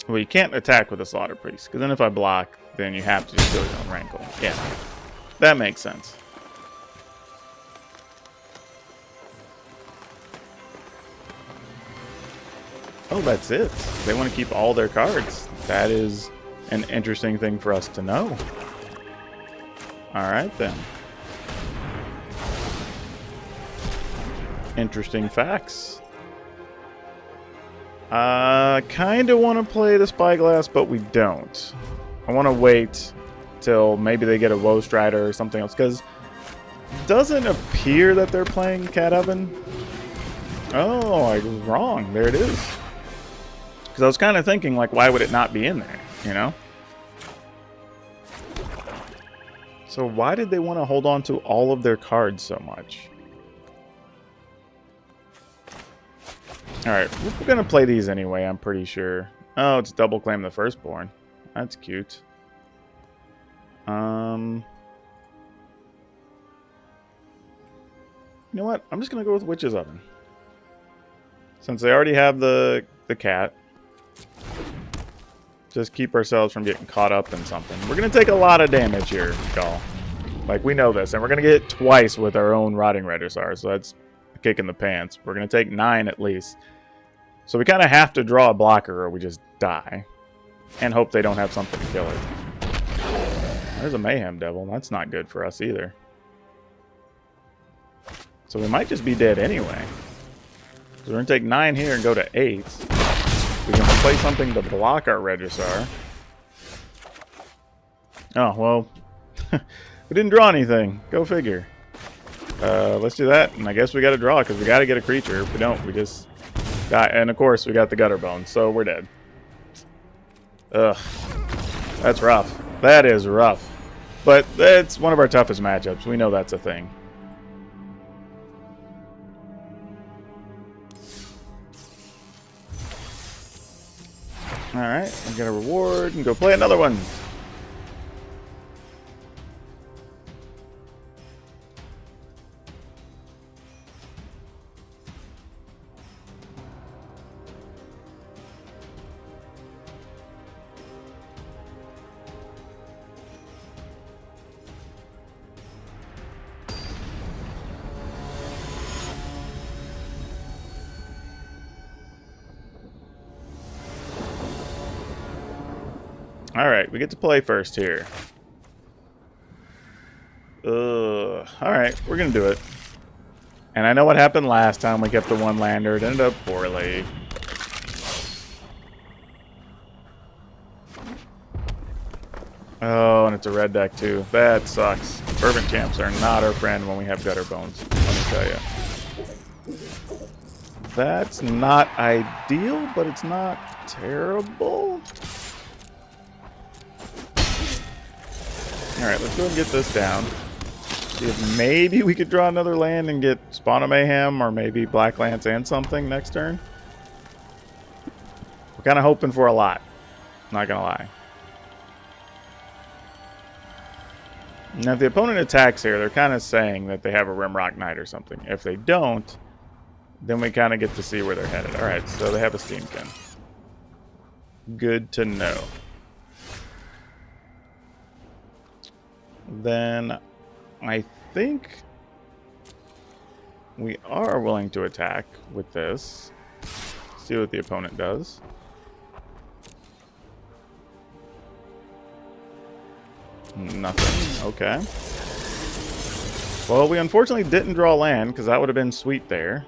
Speaker 1: Well, you can't attack with the Slaughter Priest, because then if I block, then you have to just go on Rankle. Yeah, that makes sense. Oh, that's it. They want to keep all their cards. That is an interesting thing for us to know. Alright, then. Interesting facts. Kind of want to play the Spyglass, but we don't. I want to wait till maybe they get a Woe Strider or something else, because it doesn't appear that they're playing Cat Oven. Oh, I was wrong. There it is. Because I was kind of thinking, like, why would it not be in there, you know? So why did they want to hold on to all of their cards so much? Alright, we're going to play these anyway, I'm pretty sure. Oh, it's double claim the Firstborn. That's cute. You know what? I'm just going to go with Witch's Oven. Since they already have the cat. Just keep ourselves from getting caught up in something. We're going to take a lot of damage here, y'all. Like, we know this. And we're going to get hit twice with our own Rotting Regisaur. So that's a kick in the pants. We're going to take 9 at least. So we kind of have to draw a blocker or we just die. And hope they don't have something to kill it. There's a Mayhem Devil. That's not good for us either. So we might just be dead anyway. So we're going to take 9 here and go to 8. We can play something to block our Regisaur. Oh, well. We didn't draw anything. Go figure. Let's do that. And I guess we got to draw because we got to get a creature. If we don't, we just die. And of course, we got the Gutter Bone. So we're dead. Ugh. That's rough. That is rough. But it's one of our toughest matchups. We know that's a thing. Alright, we got a reward and go play another one. Alright, we get to play first here. Alright, we're gonna do it. And I know what happened last time we kept the one lander. It ended up poorly. Oh, and it's a red deck too. That sucks. Fervent Champs are not our friend when we have Gutter Bones, let me tell you. That's not ideal, but it's not terrible. Alright, let's go and get this down. See if maybe we could draw another land and get Spawn of Mayhem or maybe Black Lance and something next turn. We're kind of hoping for a lot. Not gonna lie. Now, if the opponent attacks here, they're kind of saying that they have a Rimrock Knight or something. If they don't, then we kind of get to see where they're headed. Alright, so they have a Steamkin. Good to know. Then I think we are willing to attack with this. See what the opponent does. Nothing. Okay. Well, we unfortunately didn't draw land, because that would have been sweet there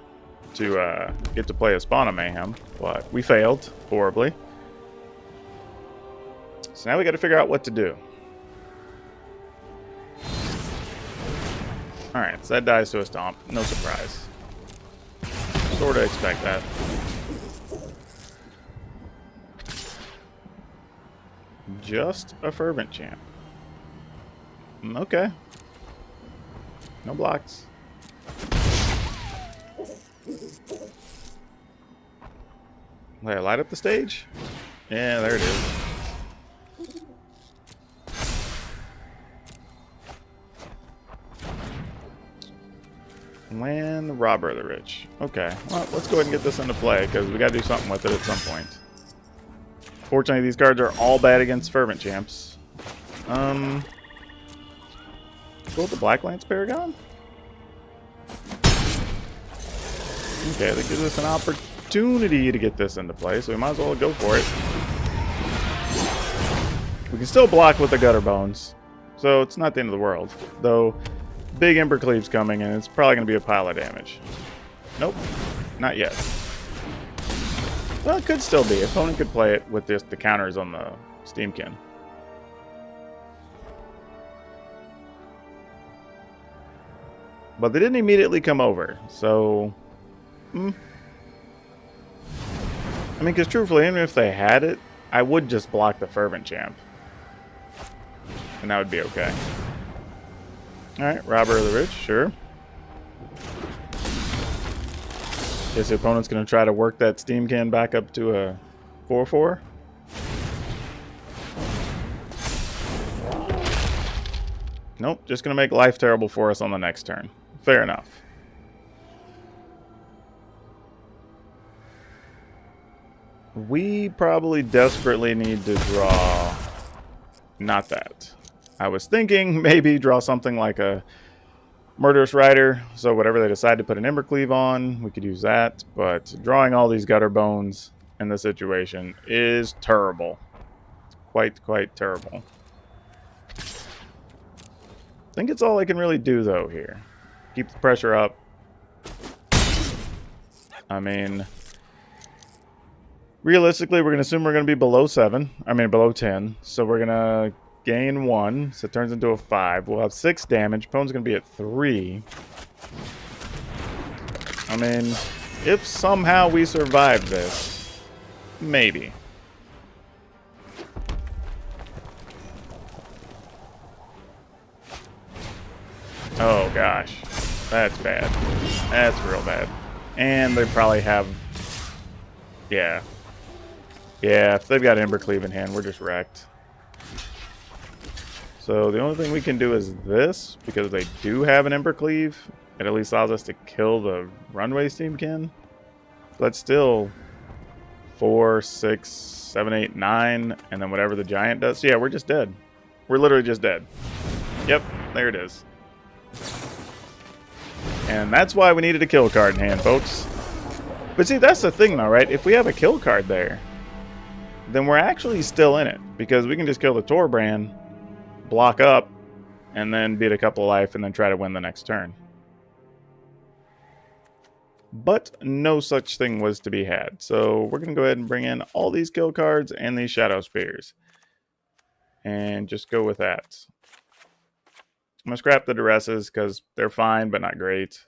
Speaker 1: to get to play a Spawn of Mayhem, but we failed horribly. So now we got to figure out what to do. Alright, so that dies to a Stomp. No surprise. Sort of expect that. Just a Fervent Champ. Okay. No blocks. Wait, light up the stage? Yeah, there it is. Land Robber of the Rich. Okay, well, let's go ahead and get this into play, because we got to do something with it at some point. Fortunately, these cards are all bad against Fervent Champs. Go with the Black Lance Paragon? Okay, that gives us an opportunity to get this into play, so we might as well go for it. We can still block with the Gutter Bones, so it's not the end of the world. Though, big Embercleave's coming, and it's probably going to be a pile of damage. Nope, not yet. Well, it could still be. Opponent could play it with just the counters on the Steamkin. But they didn't immediately come over, so... I mean, because truthfully, even if they had it, I would just block the Fervent Champ. And that would be okay. Alright, Robber of the Rich, sure. Guess the opponent's going to try to work that Steamkin back up to a 4-4. Nope, just going to make life terrible for us on the next turn. Fair enough. We probably desperately need to draw... Not that. I was thinking maybe draw something like a Murderous Rider, so whatever they decide to put an Embercleave on, we could use that, but drawing all these Gutter Bones in this situation is terrible. Quite terrible. I think it's all I can really do, though, here. Keep the pressure up. I mean, realistically, we're going to assume we're going to be below 7. I mean, below 10. So we're going to gain 1. So it turns into a 5. We'll have 6 damage. Opponent's going to be at 3. I mean, if somehow we survive this, maybe. Oh, gosh. That's bad. That's real bad. And they probably have... Yeah. Yeah, if they've got Embercleave in hand, we're just wrecked. So the only thing we can do is this, because they do have an Embercleave. It at least allows us to kill the Runway Steamkin. But still 4, 6, 7, 8, 9, and then whatever the giant does. So yeah, we're just dead. We're literally just dead. Yep, there it is. And that's why we needed a kill card in hand, folks. But see, that's the thing though, right? If we have a kill card there, then we're actually still in it. Because we can just kill the Torbrand, block up, and then beat a couple of life, and then try to win the next turn. But no such thing was to be had. So we're going to go ahead and bring in all these kill cards and these Shadow Spears. And just go with that. I'm going to scrap the Duresses because they're fine, but not great.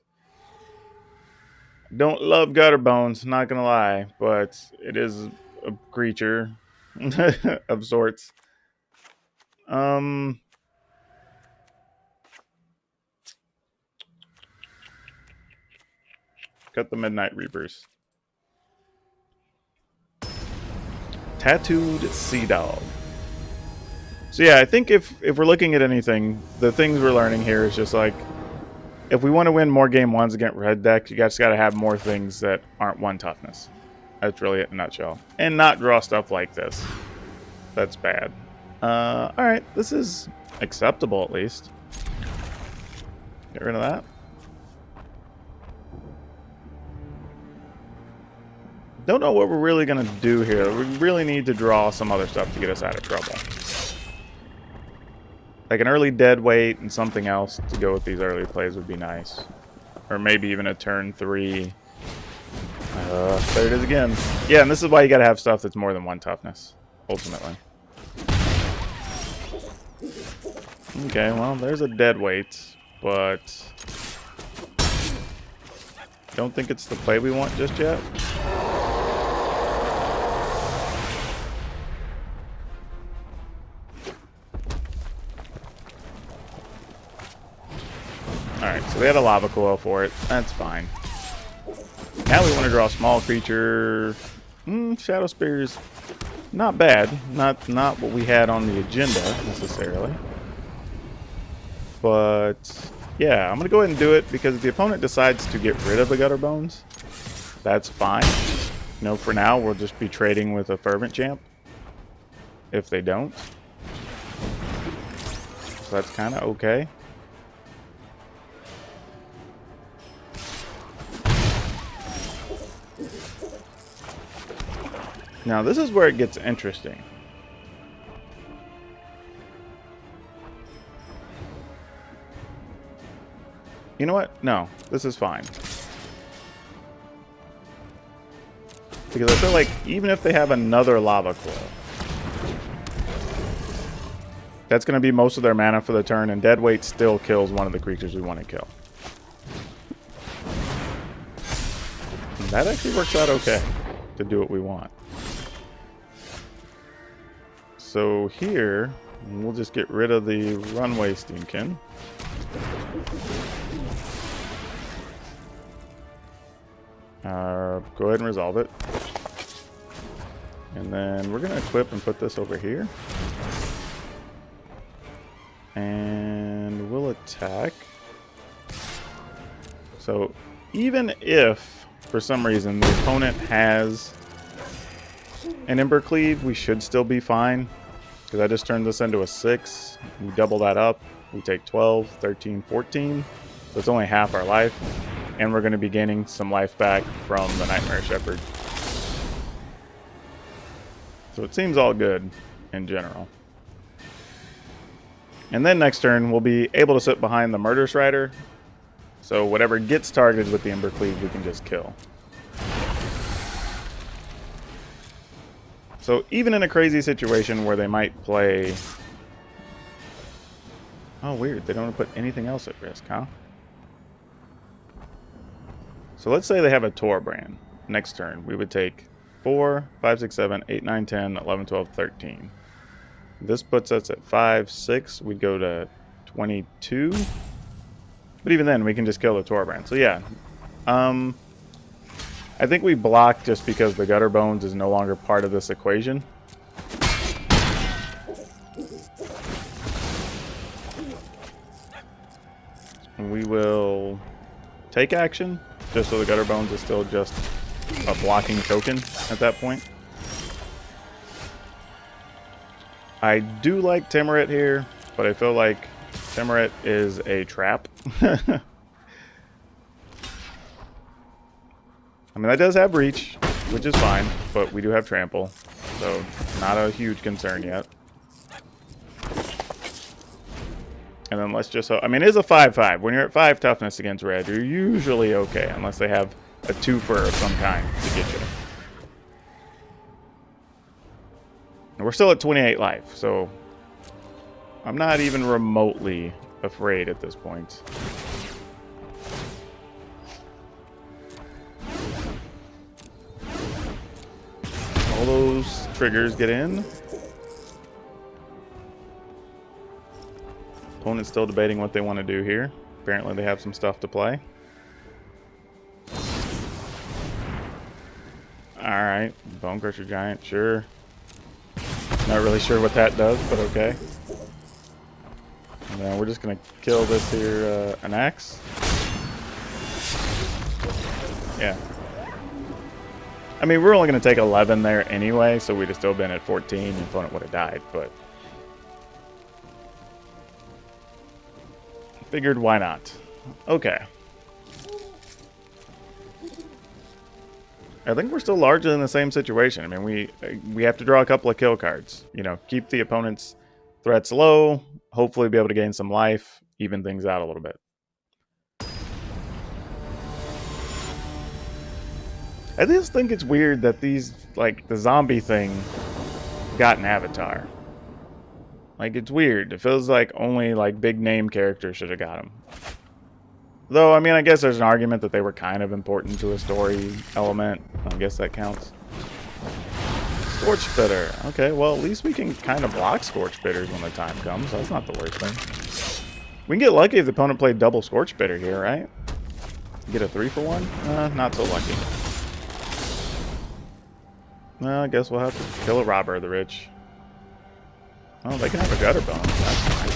Speaker 1: Don't love Gutter Bones, not going to lie. But it is a creature of sorts. Cut the Midnight Reapers. Tattooed Sea Dog. So yeah, I think if we're looking at anything, the things we're learning here is just like, if we want to win more game ones against red decks, you guys got to have more things that aren't 1 toughness. That's really it in a nutshell. And not draw stuff like this. That's bad. Alright, this is acceptable at least. Get rid of that. Don't know what we're really going to do here. We really need to draw some other stuff to get us out of trouble. Like an early dead weight and something else to go with these early plays would be nice. Or maybe even a turn 3. There it is again. Yeah, and this is why you gotta have stuff that's more than 1 toughness, ultimately. Okay, well, there's a dead weight, but don't think it's the play we want just yet. Alright, so they had a lava coil for it. That's fine. Now we want to draw a small creature. Shadow Spear's not bad. Not what we had on the agenda, necessarily. But, yeah, I'm going to go ahead and do it because if the opponent decides to get rid of the Gutter Bones, that's fine. You know, for now, we'll just be trading with a Fervent Champ. If they don't. So that's kind of okay. Now, this is where it gets interesting. You know what? No, this is fine. Because I feel like even if they have another Lava Coil, that's going to be most of their mana for the turn, and Dead Weight still kills one of the creatures we want to kill. And that actually works out okay to do what we want. So here, we'll just get rid of the Runway Steamkin. Go ahead and resolve it. And then we're going to equip and put this over here. And we'll attack. So even if, for some reason, the opponent has an Ember Cleave, we should still be fine. Because I just turned this into a 6. We double that up. We take 12, 13, 14. So it's only half our life. And we're going to be gaining some life back from the Nightmare Shepherd. So it seems all good in general. And then next turn, we'll be able to sit behind the Murderous Rider. So whatever gets targeted with the Ember Cleave, we can just kill. So even in a crazy situation where they might play... Oh, weird. They don't want to put anything else at risk, huh? So let's say they have a PowrDragn. Next turn, we would take 4, 5, 6, 7, 8, 9, 10, 11, 12, 13. This puts us at 5, 6. We'd go to 22. But even then, we can just kill the PowrDragn. So yeah. I think we block just because the Gutter Bones is no longer part of this equation. We will take action, just so the Gutter Bones is still just a blocking token at that point. I do like Tymaret here, but I feel like Tymaret is a trap. I mean, that does have reach, which is fine, but we do have trample, so not a huge concern yet. And then let's just... I mean, it is a 5/5. When you're at 5 toughness against red, you're usually okay, unless they have a 2-fer of some kind to get you. And we're still at 28 life, so I'm not even remotely afraid at this point. All those triggers get in. Opponent's still debating what they want to do here. Apparently they have some stuff to play. Alright, Bone Crusher Giant, sure. Not really sure what that does, but okay. And then we're just going to kill this here, an axe. Yeah. I mean, we're only going to take 11 there anyway, so we'd have still been at 14, and the opponent would have died, but... Figured why not. Okay. I think we're still largely in the same situation. I mean, we have to draw a couple of kill cards. You know, keep the opponent's threats low, hopefully be able to gain some life, even things out a little bit. I just think it's weird that these, like, the zombie thing got an avatar. Like, it's weird. It feels like only, like, big name characters should have got him. Though, I mean, I guess there's an argument that they were kind of important to a story element. I guess that counts. Scorch Spitter. Okay, well, at least we can kind of block Scorch Spitters when the time comes. That's not the worst thing. We can get lucky if the opponent played double Scorch Spitter here, right? Get a 3-for-1? Not so lucky. Well, I guess we'll have to kill a Robber of the Rich. Oh, they can have a Gutter Bone. That's fine.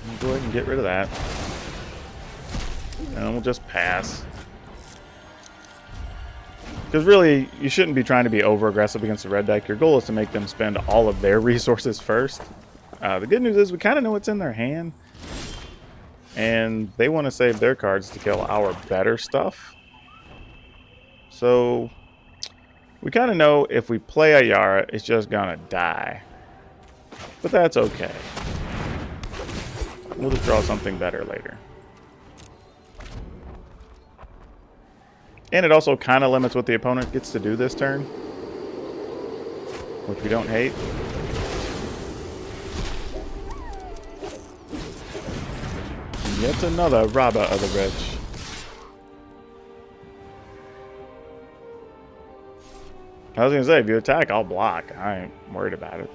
Speaker 1: We'll go ahead and get rid of that. And we'll just pass. Because really, you shouldn't be trying to be over-aggressive against the red deck. Your goal is to make them spend all of their resources first. The good news is we kind of know what's in their hand. And they want to save their cards to kill our better stuff. So, we kind of know if we play a Yara, it's just going to die. But that's okay. We'll just draw something better later. And it also kind of limits what the opponent gets to do this turn, which we don't hate. Yet another Robber of the Rich. I was going to say, if you attack, I'll block. I ain't worried about it.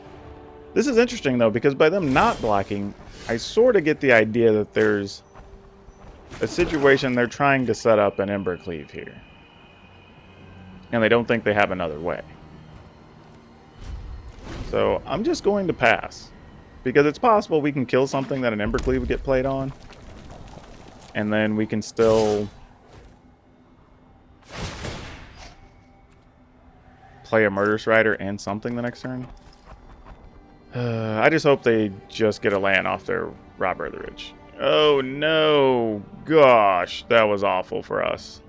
Speaker 1: This is interesting, though, because by them not blocking, I sort of get the idea that there's a situation they're trying to set up an Embercleave here. And they don't think they have another way. So I'm just going to pass. Because it's possible we can kill something that an Embercleave would get played on. And then we can still play a Murderous Rider and something the next turn. I just hope they just get a land off their Robber of the Rich. Oh no! Gosh, that was awful for us.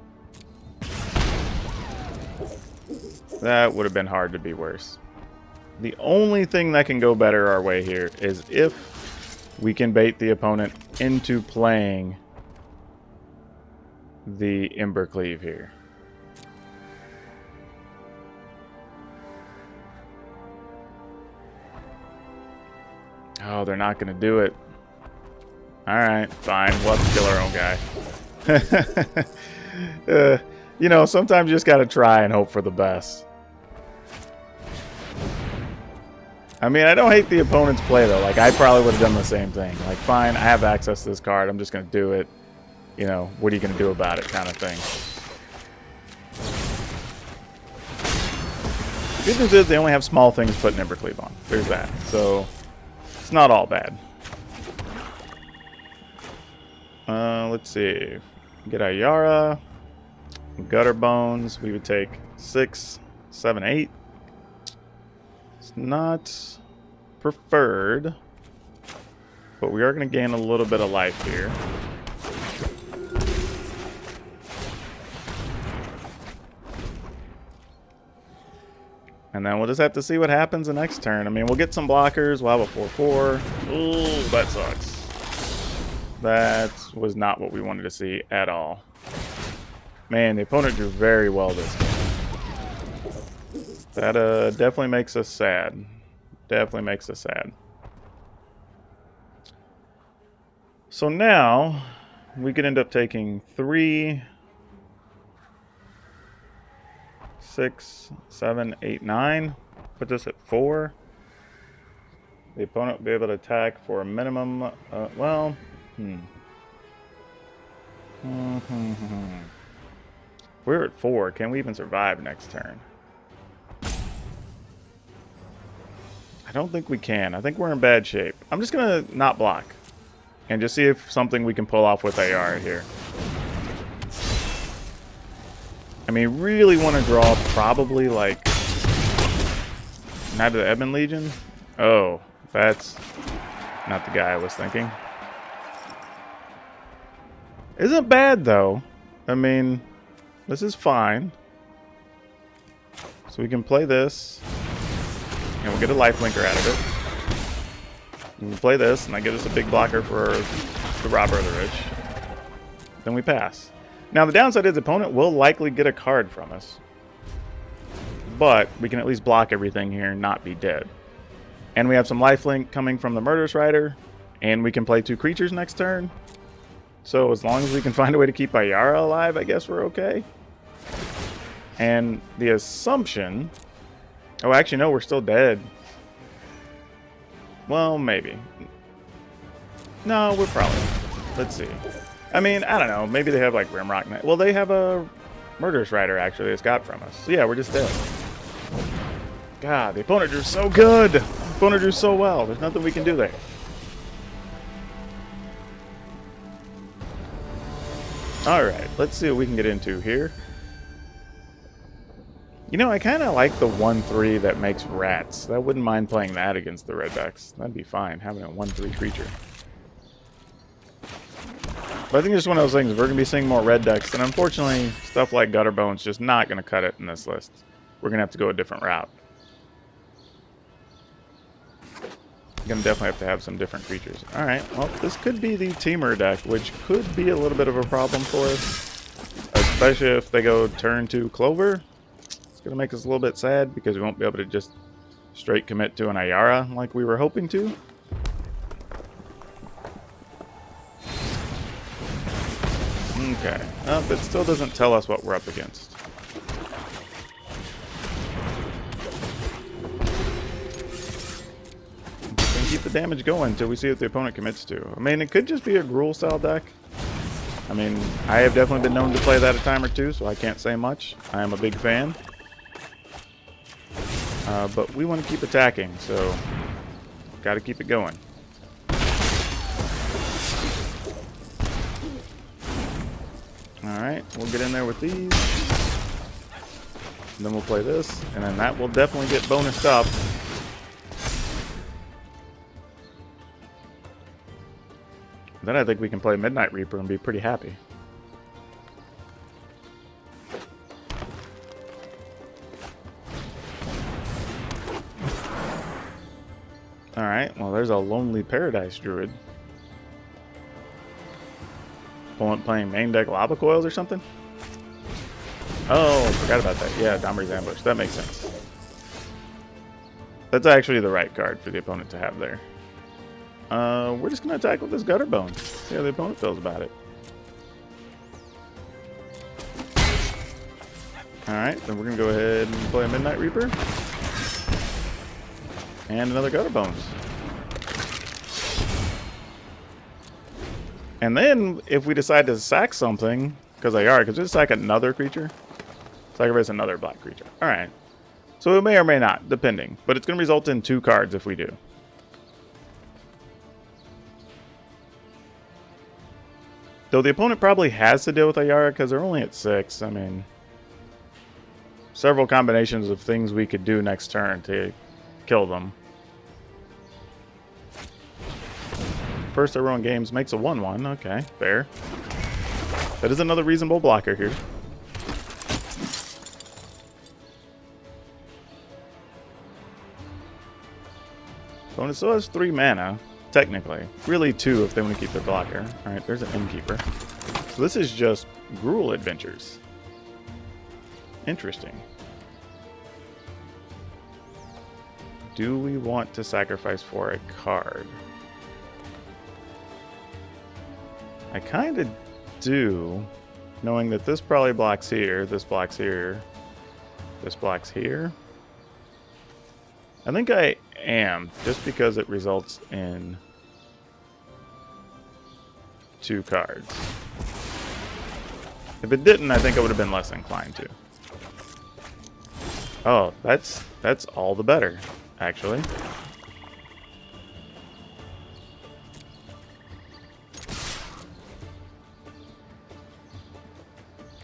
Speaker 1: That would have been hard to be worse. The only thing that can go better our way here is if we can bait the opponent into playing the Embercleave here. Oh, they're not going to do it. Alright, fine. We'll have to kill our own guy. You know, sometimes you just got to try and hope for the best. I mean, I don't hate the opponent's play, though. Like, I probably would have done the same thing. Like, fine, I have access to this card. I'm just going to do it. You know, what are you going to do about it kind of thing. The good news is they only have small things to put an Embercleave on. There's that. So, it's not all bad. Let's see. Get our Yara. Gutter Bones. We would take 6, 7, 8. It's not preferred. But we are going to gain a little bit of life here. And then we'll just have to see what happens the next turn. I mean, we'll get some blockers. We'll have a 4/4. Ooh, that sucks. That was not what we wanted to see at all. Man, the opponent drew very well this game. That definitely makes us sad. Definitely makes us sad. So now, we could end up taking 3, 6, 7, 8, 9. Put this at 4. The opponent will be able to attack for a minimum. We're at 4. Can we even survive next turn? I don't think we can. I think we're in bad shape. I'm just going to not block. And just see if something we can pull off with AR here. I mean, really want to draw probably like Knight of the Ebon Legion. Oh, that's not the guy I was thinking. Isn't bad though. I mean, this is fine. So we can play this, and we'll get a life linker out of it. And we play this, and I get us a big blocker for the Robber of the Rich. Then we pass. Now the downside is the opponent will likely get a card from us. But we can at least block everything here and not be dead. And we have some lifelink coming from the Murderous Rider. And we can play 2 creatures next turn. So as long as we can find a way to keep Ayara alive, I guess we're okay. And the assumption... Oh, actually, no, we're still dead. Well, maybe. No, we're probably... Let's see. I mean, I don't know. Maybe they have, like, Rimrock Knight. Well, they have a Murderous Rider, actually, that's got from us. So, yeah, we're just dead. God, the opponent drew so good! The opponent drew so well. There's nothing we can do there. Alright, let's see what we can get into here. You know, I kind of like the 1/3 that makes rats. I wouldn't mind playing that against the Redbacks. That'd be fine, having a 1/3 creature. But I think it's one of those things, we're going to be seeing more red decks, and unfortunately, stuff like Gutterbone's just not going to cut it in this list. We're going to have to go a different route. Going to definitely have to have some different creatures. Alright, well, this could be the Teamer deck, which could be a little bit of a problem for us. Especially if they go turn 2 Clover. It's going to make us a little bit sad, because we won't be able to just straight commit to an Ayara like we were hoping to. Okay, but it still doesn't tell us what we're up against. Keep the damage going until we see what the opponent commits to. I mean, it could just be a Gruul style deck. I mean, I have definitely been known to play that a time or two, so I can't say much. I am a big fan. But we want to keep attacking, so got to keep it going. Alright, we'll get in there with these. And then we'll play this, and then that will definitely get bonused up. Then I think we can play Midnight Reaper and be pretty happy. Alright, well there's a Lonely Paradise Druid. Opponent playing main deck Lava Coils or something? Oh, forgot about that. Yeah, Domri's Ambush. That makes sense. That's actually the right card for the opponent to have there. We're just going to attack with this Gutterbone. See how the opponent feels about it. Alright, then we're going to go ahead and play a Midnight Reaper. And another Gutterbones. And then, if we decide to sack something, because they are, because we just sack another creature. Sacrifice another black creature. Alright. So it may or may not, depending. But it's going to result in 2 cards if we do. Though the opponent probably has to deal with Ayara because they're only at 6. I mean, several combinations of things we could do next turn to kill them. First everyone games makes a 1/1. Okay, fair. That is another reasonable blocker here. Opponent still has 3 mana. Technically. Really 2 if they want to keep their blocker. Alright, there's an Innkeeper. So this is just Gruul Adventures. Interesting. Do we want to sacrifice for a card? I kind of do, knowing that this probably blocks here, this blocks here, this blocks here. I think I am, just because it results in 2 cards. If it didn't, I think I would have been less inclined to. Oh, that's all the better, actually.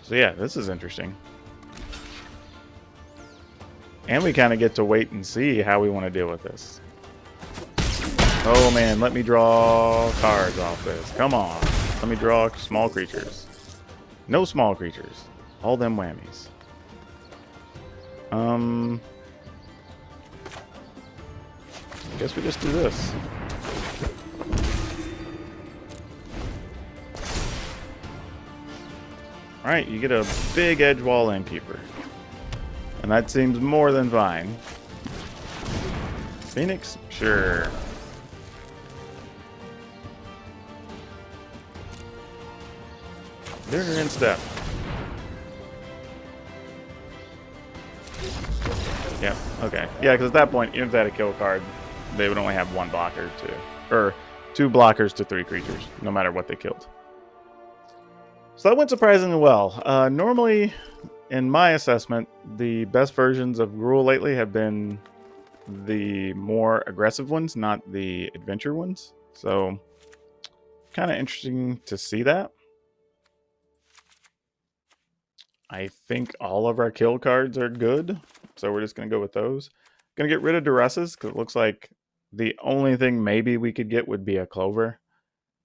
Speaker 1: So yeah, this is interesting. And we kind of get to wait and see how we want to deal with this. Oh man, let me draw cards off this. Come on. Let me draw small creatures. No small creatures. All them whammies. I guess we just do this. Alright, you get a big edge wall innkeeper. And that seems more than fine. Phoenix? Sure. They're in step. Yeah, okay. Yeah, because at that point, even if they had a kill card, they would only have one blocker or 2 blockers to 3 creatures, no matter what they killed. So that went surprisingly well. Normally, in my assessment, the best versions of Gruul lately have been the more aggressive ones, not the adventure ones. So, kind of interesting to see that. I think all of our kill cards are good, so we're just going to go with those. Going to get rid of Duresses, because it looks like the only thing maybe we could get would be a Clover,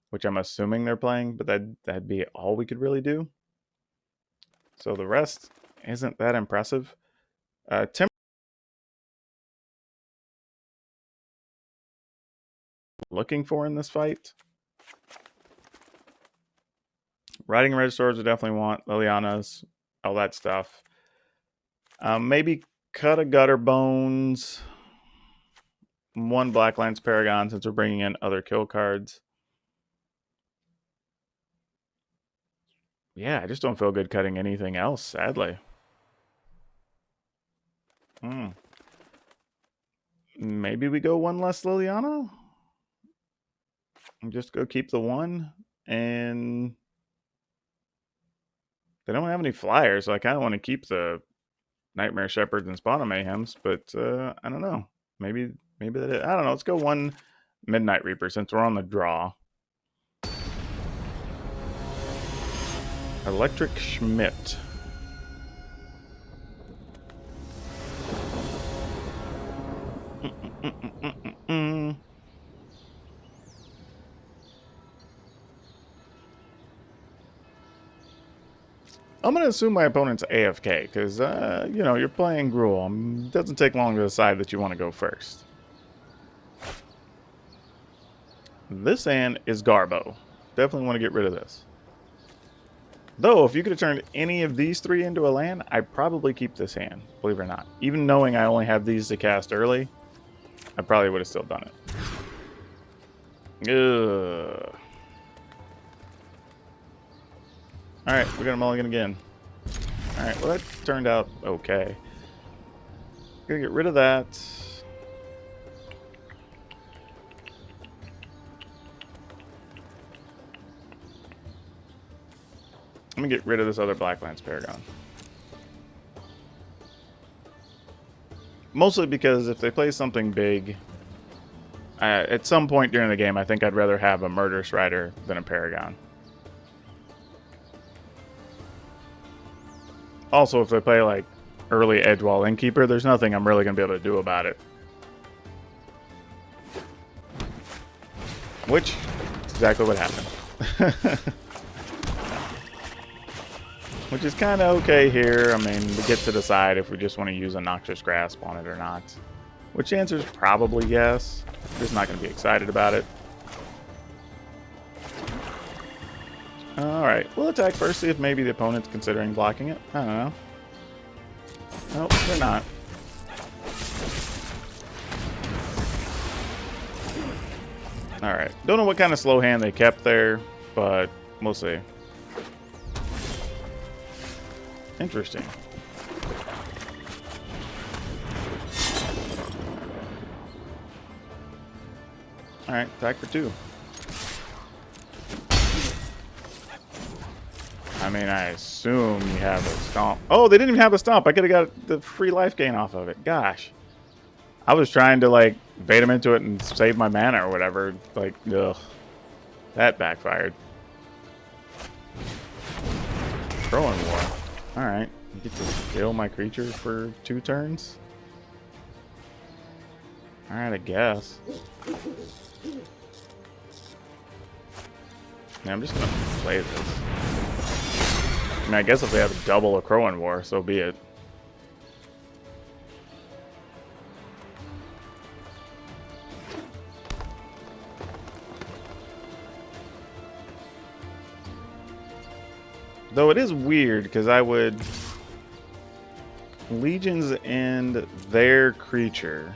Speaker 1: which I'm assuming they're playing, but that'd be all we could really do. So the rest isn't that impressive. Tim looking for in this fight. Riding Registors we definitely want. Liliana's, all that stuff. Maybe cut a Gutter Bones. 1 Blacklands Paragon since we're bringing in other kill cards. Yeah, I just don't feel good cutting anything else, sadly. Maybe we go 1 less Liliana? And just go keep the 1. And they don't have any flyers, so I kind of want to keep the Nightmare Shepherds and Spawn of Mayhems, but I don't know. Maybe that is. I don't know. Let's go 1 Midnight Reaper since we're on the draw. Electric Schmidt. I'm going to assume my opponent's AFK, because, you know, you're playing Gruul. It doesn't take long to decide that you want to go first. This hand is Garbo. Definitely want to get rid of this. Though, if you could have turned any of these 3 into a land, I'd probably keep this hand, believe it or not. Even knowing I only have these to cast early, I probably would have still done it. Ugh. Alright, we got a mulligan again. Alright, well that turned out okay. Gonna get rid of that. I'm gonna get rid of this other Blacklands Paragon. Mostly because if they play something big, at some point during the game, I think I'd rather have a Murderous Rider than a Paragon. Also, if they play like early Edgewall Innkeeper, there's nothing I'm really going to be able to do about it. Which is exactly what happened. Which is kind of okay here. I mean, we get to decide if we just want to use a Noxious Grasp on it or not. Which the answer is probably yes. Just not going to be excited about it. Alright, we'll attack first, see if maybe the opponent's considering blocking it. I don't know. Nope, they're not. Alright, don't know what kind of slow hand they kept there, but we'll see. Interesting. Alright, attack for 2. I mean, I assume you have a stomp. Oh, they didn't even have a stomp. I could have got the free life gain off of it. Gosh. I was trying to, like, bait him into it and save my mana or whatever. Like, ugh. That backfired. Throwing War. Alright. You get to kill my creature for 2 turns? Alright, I guess. Yeah, I'm just gonna play this. I mean, I guess if they have double a Crowan War, so be it. Though it is weird, because I would... Legions and their creature.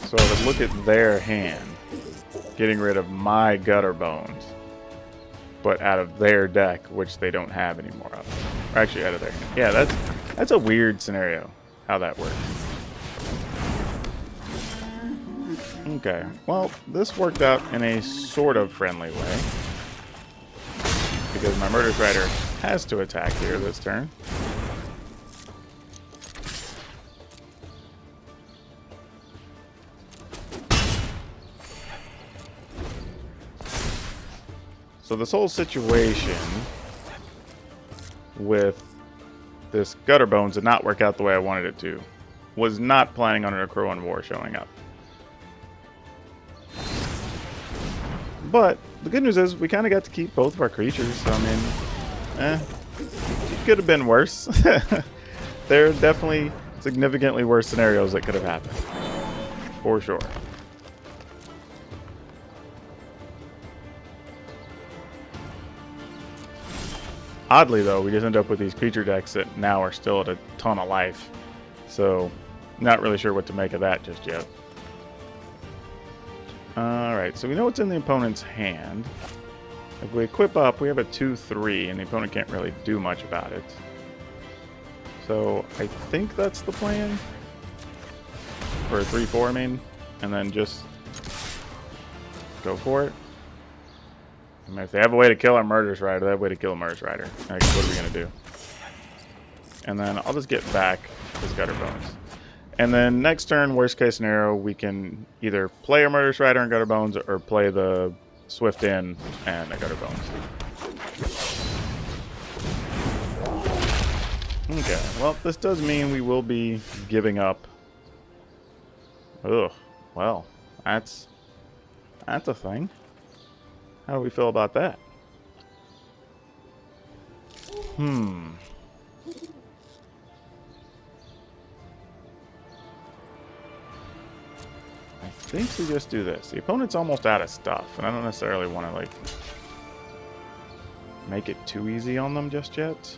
Speaker 1: So I would look at their hand, getting rid of my Gutter Bones, but out of their deck, which they don't have any more of. Or actually out of their hand. Yeah, that's a weird scenario, how that works. Okay, well, this worked out in a sort of friendly way. Because my Murderous Rider has to attack here this turn. So this whole situation with this Gutter Bones did not work out the way I wanted it to. Was not planning on a Crow and War showing up. But the good news is we kind of got to keep both of our creatures. So, I mean, it could have been worse. There are definitely significantly worse scenarios that could have happened. For sure. Oddly, though, we just end up with these creature decks that now are still at a ton of life. So, not really sure what to make of that just yet. Alright, so we know what's in the opponent's hand. If we equip up, we have a 2-3, and the opponent can't really do much about it. So, I think that's the plan. For a 3-4, I mean. And then just go for it. I mean, if they have a way to kill our Murderous Rider, they have a way to kill a Murderous Rider. Like, what are we going to do? And then I'll just get back his Gutter Bones. And then next turn, worst case scenario, we can either play a Murderous Rider and Gutter Bones or play the Swift In and a Gutter Bones. Okay, well, this does mean we will be giving up. Ugh, well, that's a thing. How do we feel about that? I think we just do this. The opponent's almost out of stuff, and I don't necessarily want to, like, make it too easy on them just yet.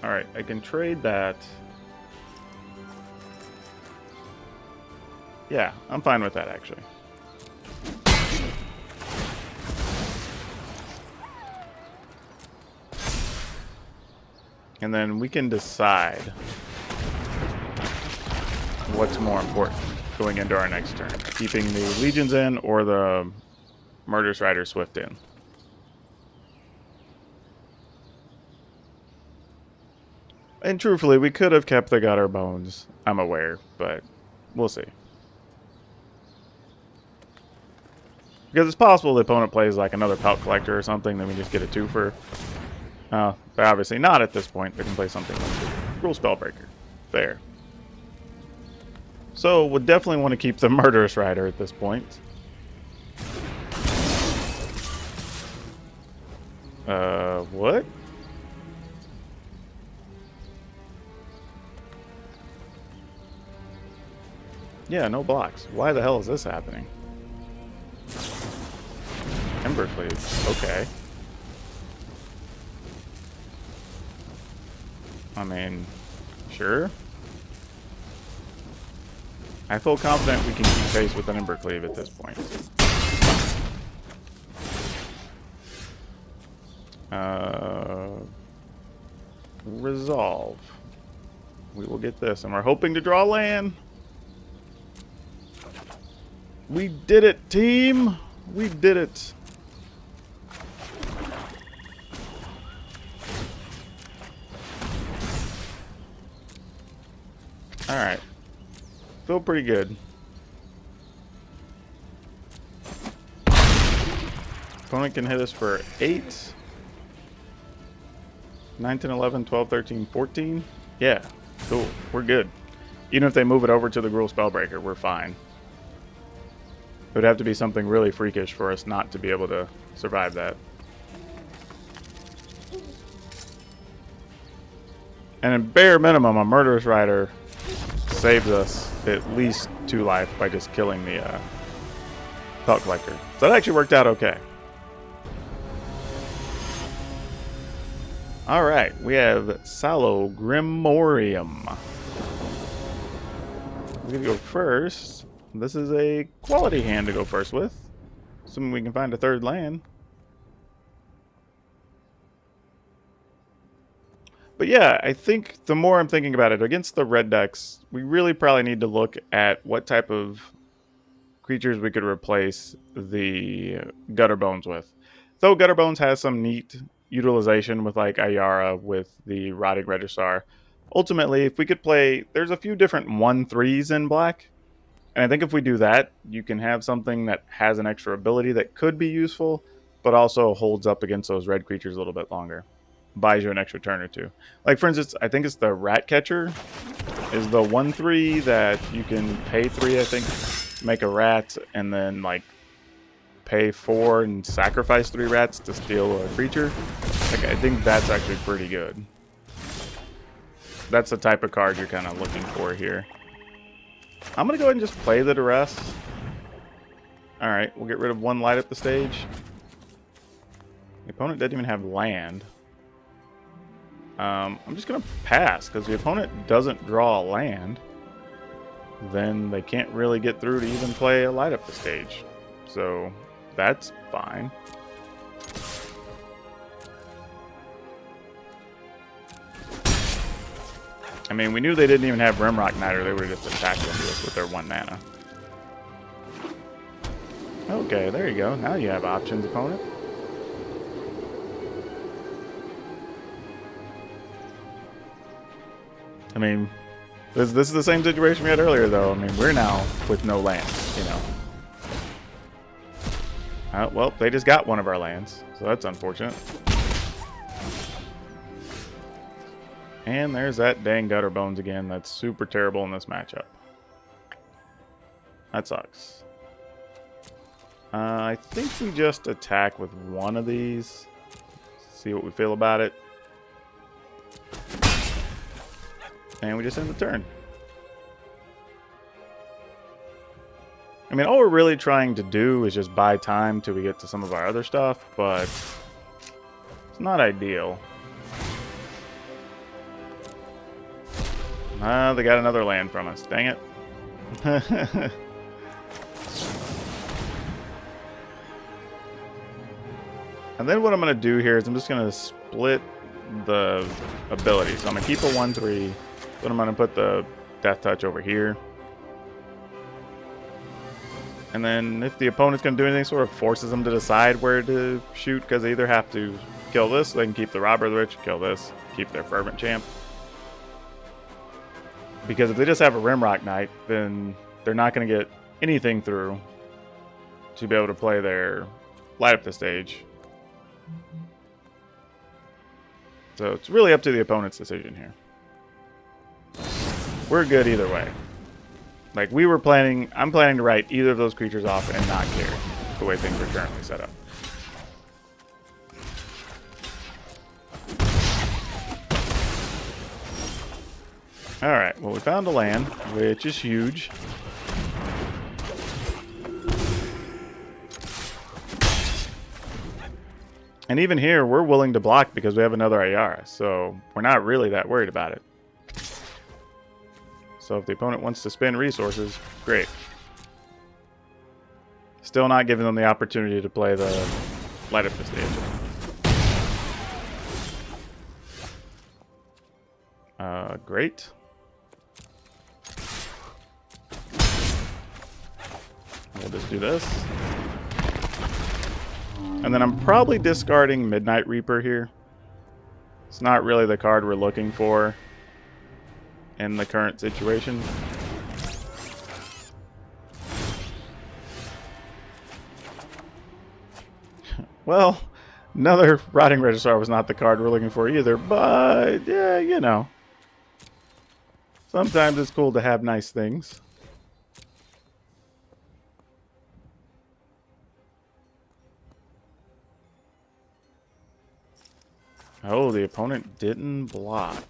Speaker 1: Alright, I can trade that. Yeah, I'm fine with that, actually. And then we can decide what's more important going into our next turn. Keeping the Legions in or the Murderous Rider Swift in. And truthfully, we could have kept the Gutter Bones, I'm aware, but we'll see. Because it's possible the opponent plays like another Pout Collector or something, then we just get a 2-for. But obviously not at this point. They can play something like Gruul Spellbreaker. Fair. So, would definitely want to keep the Murderous Rider at this point. What? Yeah, no blocks. Why the hell is this happening? Embercleave. Okay. I mean, sure. I feel confident we can keep pace with an Embercleave at this point. Resolve. We will get this, and we're hoping to draw land. We did it, team! We did it! Alright. Feel pretty good. Opponent can hit us for 8. 9, 10, 11, 12, 13, 14. Yeah, cool. We're good. Even if they move it over to the Gruul Spellbreaker, we're fine. It would have to be something really freakish for us not to be able to survive that. And at bare minimum, a Murderous Rider saves us at least 2 life by just killing the Pelt Collector. So that actually worked out okay. Alright, we have Sallow Grimorium. We're going to go first. This is a quality hand to go first with. Assuming we can find a 3rd land. But yeah, I think the more I'm thinking about it, against the red decks, we really probably need to look at what type of creatures we could replace the Gutter Bones with. Though Gutter Bones has some neat utilization with like Ayara with the Rotting Registrar. Ultimately, if we could play, there's a few different 1/3s in black. And I think if we do that, you can have something that has an extra ability that could be useful, but also holds up against those red creatures a little bit longer. Buys you an extra turn or two. Like, for instance, I think it's the Rat Catcher is the 1/3 that you can pay 3, I think, make a rat, and then, like, pay 4 and sacrifice 3 rats to steal a creature. Like, I think that's actually pretty good. That's the type of card you're kind of looking for here. I'm going to go ahead and just play the Duress. Alright, we'll get rid of 1 light up the stage. The opponent doesn't even have land. I'm just going to pass, because the opponent doesn't draw a land. Then they can't really get through to even play a light up the stage. So, that's fine. I mean, we knew they didn't even have Rimrock Knight, or they would have just attacked into us with their 1 mana. Okay, there you go. Now you have options, opponent. I mean, this is the same situation we had earlier, though. I mean, we're now with no lands, you know. Well, they just got one of our lands, so that's unfortunate. And there's that dang Gutter Bones again. That's super terrible in this matchup. That sucks. I think we just attack with one of these. See what we feel about it. And we just end the turn. I mean, all we're really trying to do is just buy time till we get to some of our other stuff, but it's not ideal. They got another land from us. Dang it. And then what I'm going to do here is I'm just going to split the ability. So I'm going to keep a 1/3, but I'm going to put the Death Touch over here. And then if the opponent's going to do anything, sort of forces them to decide where to shoot, because they either have to kill this, so they can keep the Robber of the Rich, kill this, keep their Fervent Champ. Because if they just have a Rimrock Knight, then they're not going to get anything through to be able to play their light up the stage. So it's really up to the opponent's decision here. We're good either way. Like, I'm planning to write either of those creatures off and not care the way things are currently set up. Alright, well, we found a land, which is huge. And even here, we're willing to block because we have another Ayara, so we're not really that worried about it. So if the opponent wants to spend resources, great. Still not giving them the opportunity to play the light up the stage. Great. We'll just do this. And then I'm probably discarding Midnight Reaper here. It's not really the card we're looking for in the current situation. Well, another Rotting Registrar was not the card we're looking for either, but yeah, you know. Sometimes it's cool to have nice things. Oh, the opponent didn't block.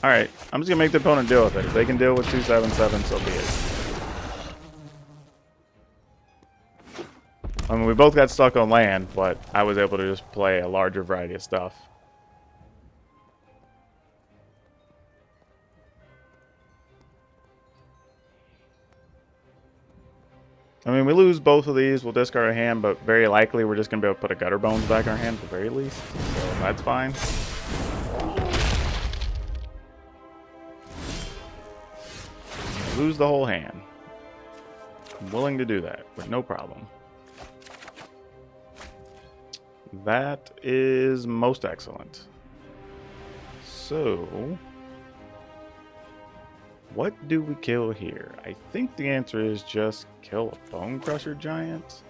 Speaker 1: Alright, I'm just going to make the opponent deal with it. If they can deal with 2/7/7, so be it. I mean, we both got stuck on land, but I was able to just play a larger variety of stuff. I mean, we lose both of these, we'll discard a hand, but very likely we're just going to be able to put a Gutter Bones back in our hand at the very least. So that's fine. Lose the whole hand. I'm willing to do that, but no problem. That is most excellent. So, what do we kill here? I think the answer is just kill a Bone Crusher Giant.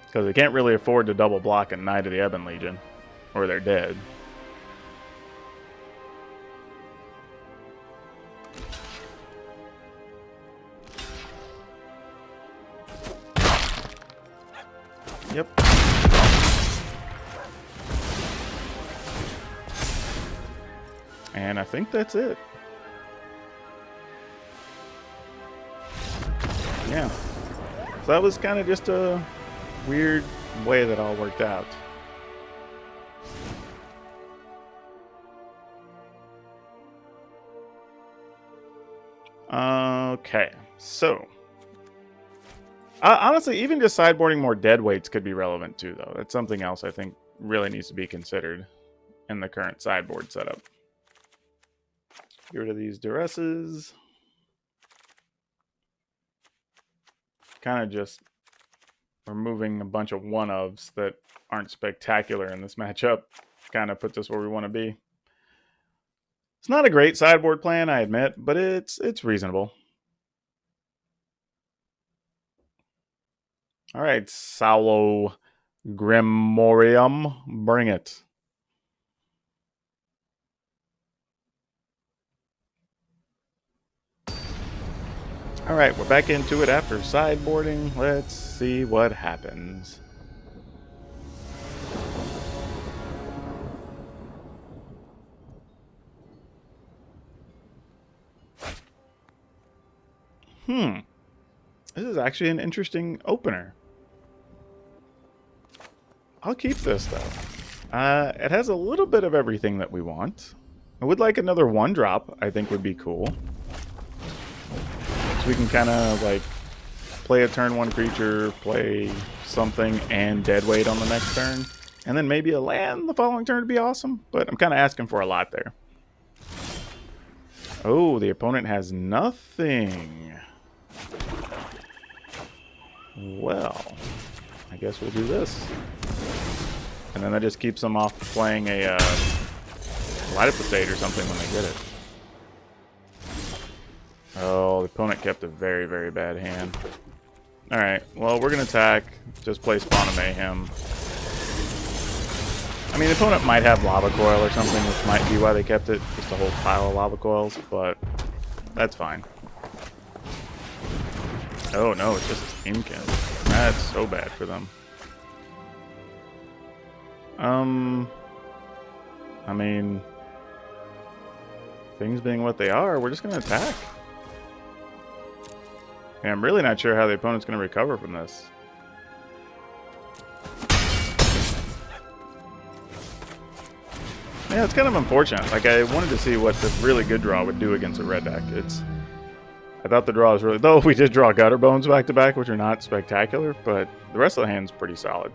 Speaker 1: Because they can't really afford to double block a Knight of the Ebon Legion, or they're dead. Yep. And I think that's it. Yeah. So that was kind of just a weird way that all worked out. Okay, so honestly, even just sideboarding more dead weights could be relevant too, though. That's something else I think really needs to be considered in the current sideboard setup. Get rid of these duresses. Kind of just removing a bunch of one-ofs that aren't spectacular in this matchup. Kind of puts us where we want to be. It's not a great sideboard plan, I admit, but it's reasonable. All right, Saulo Grimorium, bring it. All right, we're back into it after sideboarding. Let's see what happens. This is actually an interesting opener. I'll keep this, though. It has a little bit of everything that we want. I would like another 1-drop, I think would be cool. So we can kind of, like, play a turn 1 creature, play something, and deadweight on the next turn. And then maybe a land the following turn would be awesome. But I'm kind of asking for a lot there. Oh, the opponent has nothing. Well, I guess we'll do this. And then that just keeps them off playing a Light Up the State or something when they get it. Oh, the opponent kept a very, very bad hand. Alright, well, we're going to attack. Just play Spawn of Mayhem. I mean, the opponent might have Lava Coil or something, which might be why they kept it. Just a whole pile of Lava Coils, but that's fine. Oh, no, it's just Imkin. That's so bad for them. I mean, things being what they are, we're just going to attack. Yeah, I'm really not sure how the opponent's going to recover from this. Yeah, it's kind of unfortunate. Like, I wanted to see what this really good draw would do against a red deck. I thought the draw was really... Though we did draw Gutter Bones back-to-back, which are not spectacular, but the rest of the hand's pretty solid.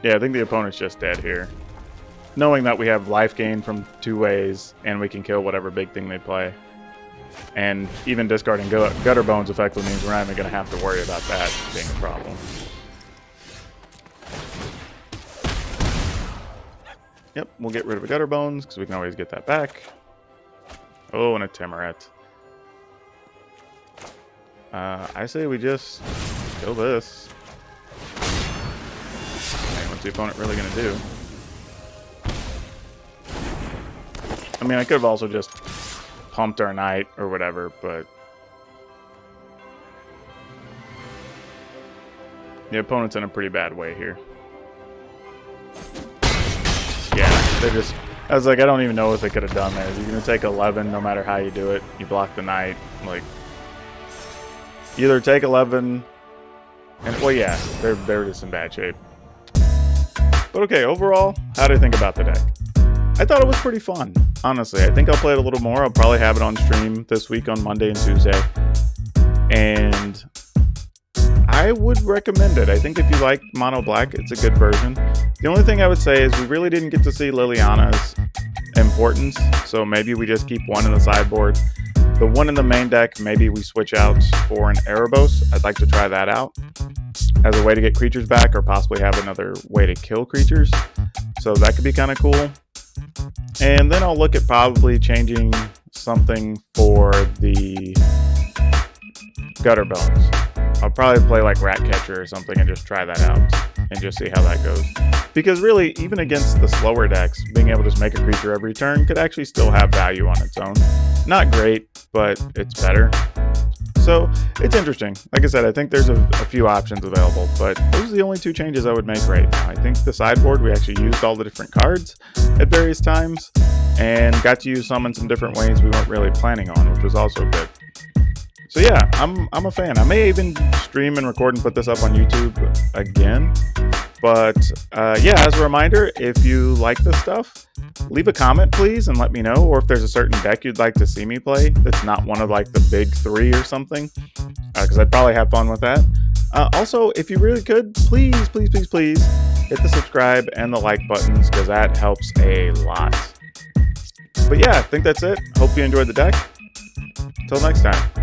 Speaker 1: Yeah, I think the opponent's just dead here. Knowing that we have life gain from 2 ways, and we can kill whatever big thing they play. And even discarding Gutter Bones effectively means we're not even going to have to worry about that being a problem. Yep, we'll get rid of a Gutter Bones, because we can always get that back. Oh, and a Tymaret. I say we just kill this. Okay, what's the opponent really going to do? I mean, I could have also just pumped our knight or whatever, but the opponent's in a pretty bad way here. Yeah, they just... I was like, I don't even know what they could have done there. You're going to take 11 no matter how you do it. You block the knight. Like, either take 11... And, well, yeah, they're just in bad shape. But okay, overall, how do you think about the deck? I thought it was pretty fun, honestly. I think I'll play it a little more. I'll probably have it on stream this week on Monday and Tuesday. And I would recommend it. I think if you like Monoblack, it's a good version. The only thing I would say is we really didn't get to see Liliana's importance, so maybe we just keep one in the sideboard. The one in the main deck, maybe we switch out for an Erebos. I'd like to try that out as a way to get creatures back, or possibly have another way to kill creatures. So that could be kind of cool. And then I'll look at probably changing something for the Gutter Bones. I'll probably play like Ratcatcher or something and just try that out and just see how that goes. Because really, even against the slower decks, being able to just make a creature every turn could actually still have value on its own. Not great, but it's better. So it's interesting. Like I said, I think there's a few options available, but those are the only two changes I would make right now. I think the sideboard, we actually used all the different cards at various times and got to use some in some different ways we weren't really planning on, which was also good. So yeah, I'm a fan. I may even stream and record and put this up on YouTube again. But yeah, as a reminder, if you like this stuff, leave a comment, please, and let me know. Or if there's a certain deck you'd like to see me play that's not one of like the big three or something, because I'd probably have fun with that. Also, if you really could, please hit the subscribe and the like buttons, because that helps a lot. But yeah, I think that's it. Hope you enjoyed the deck. Until next time.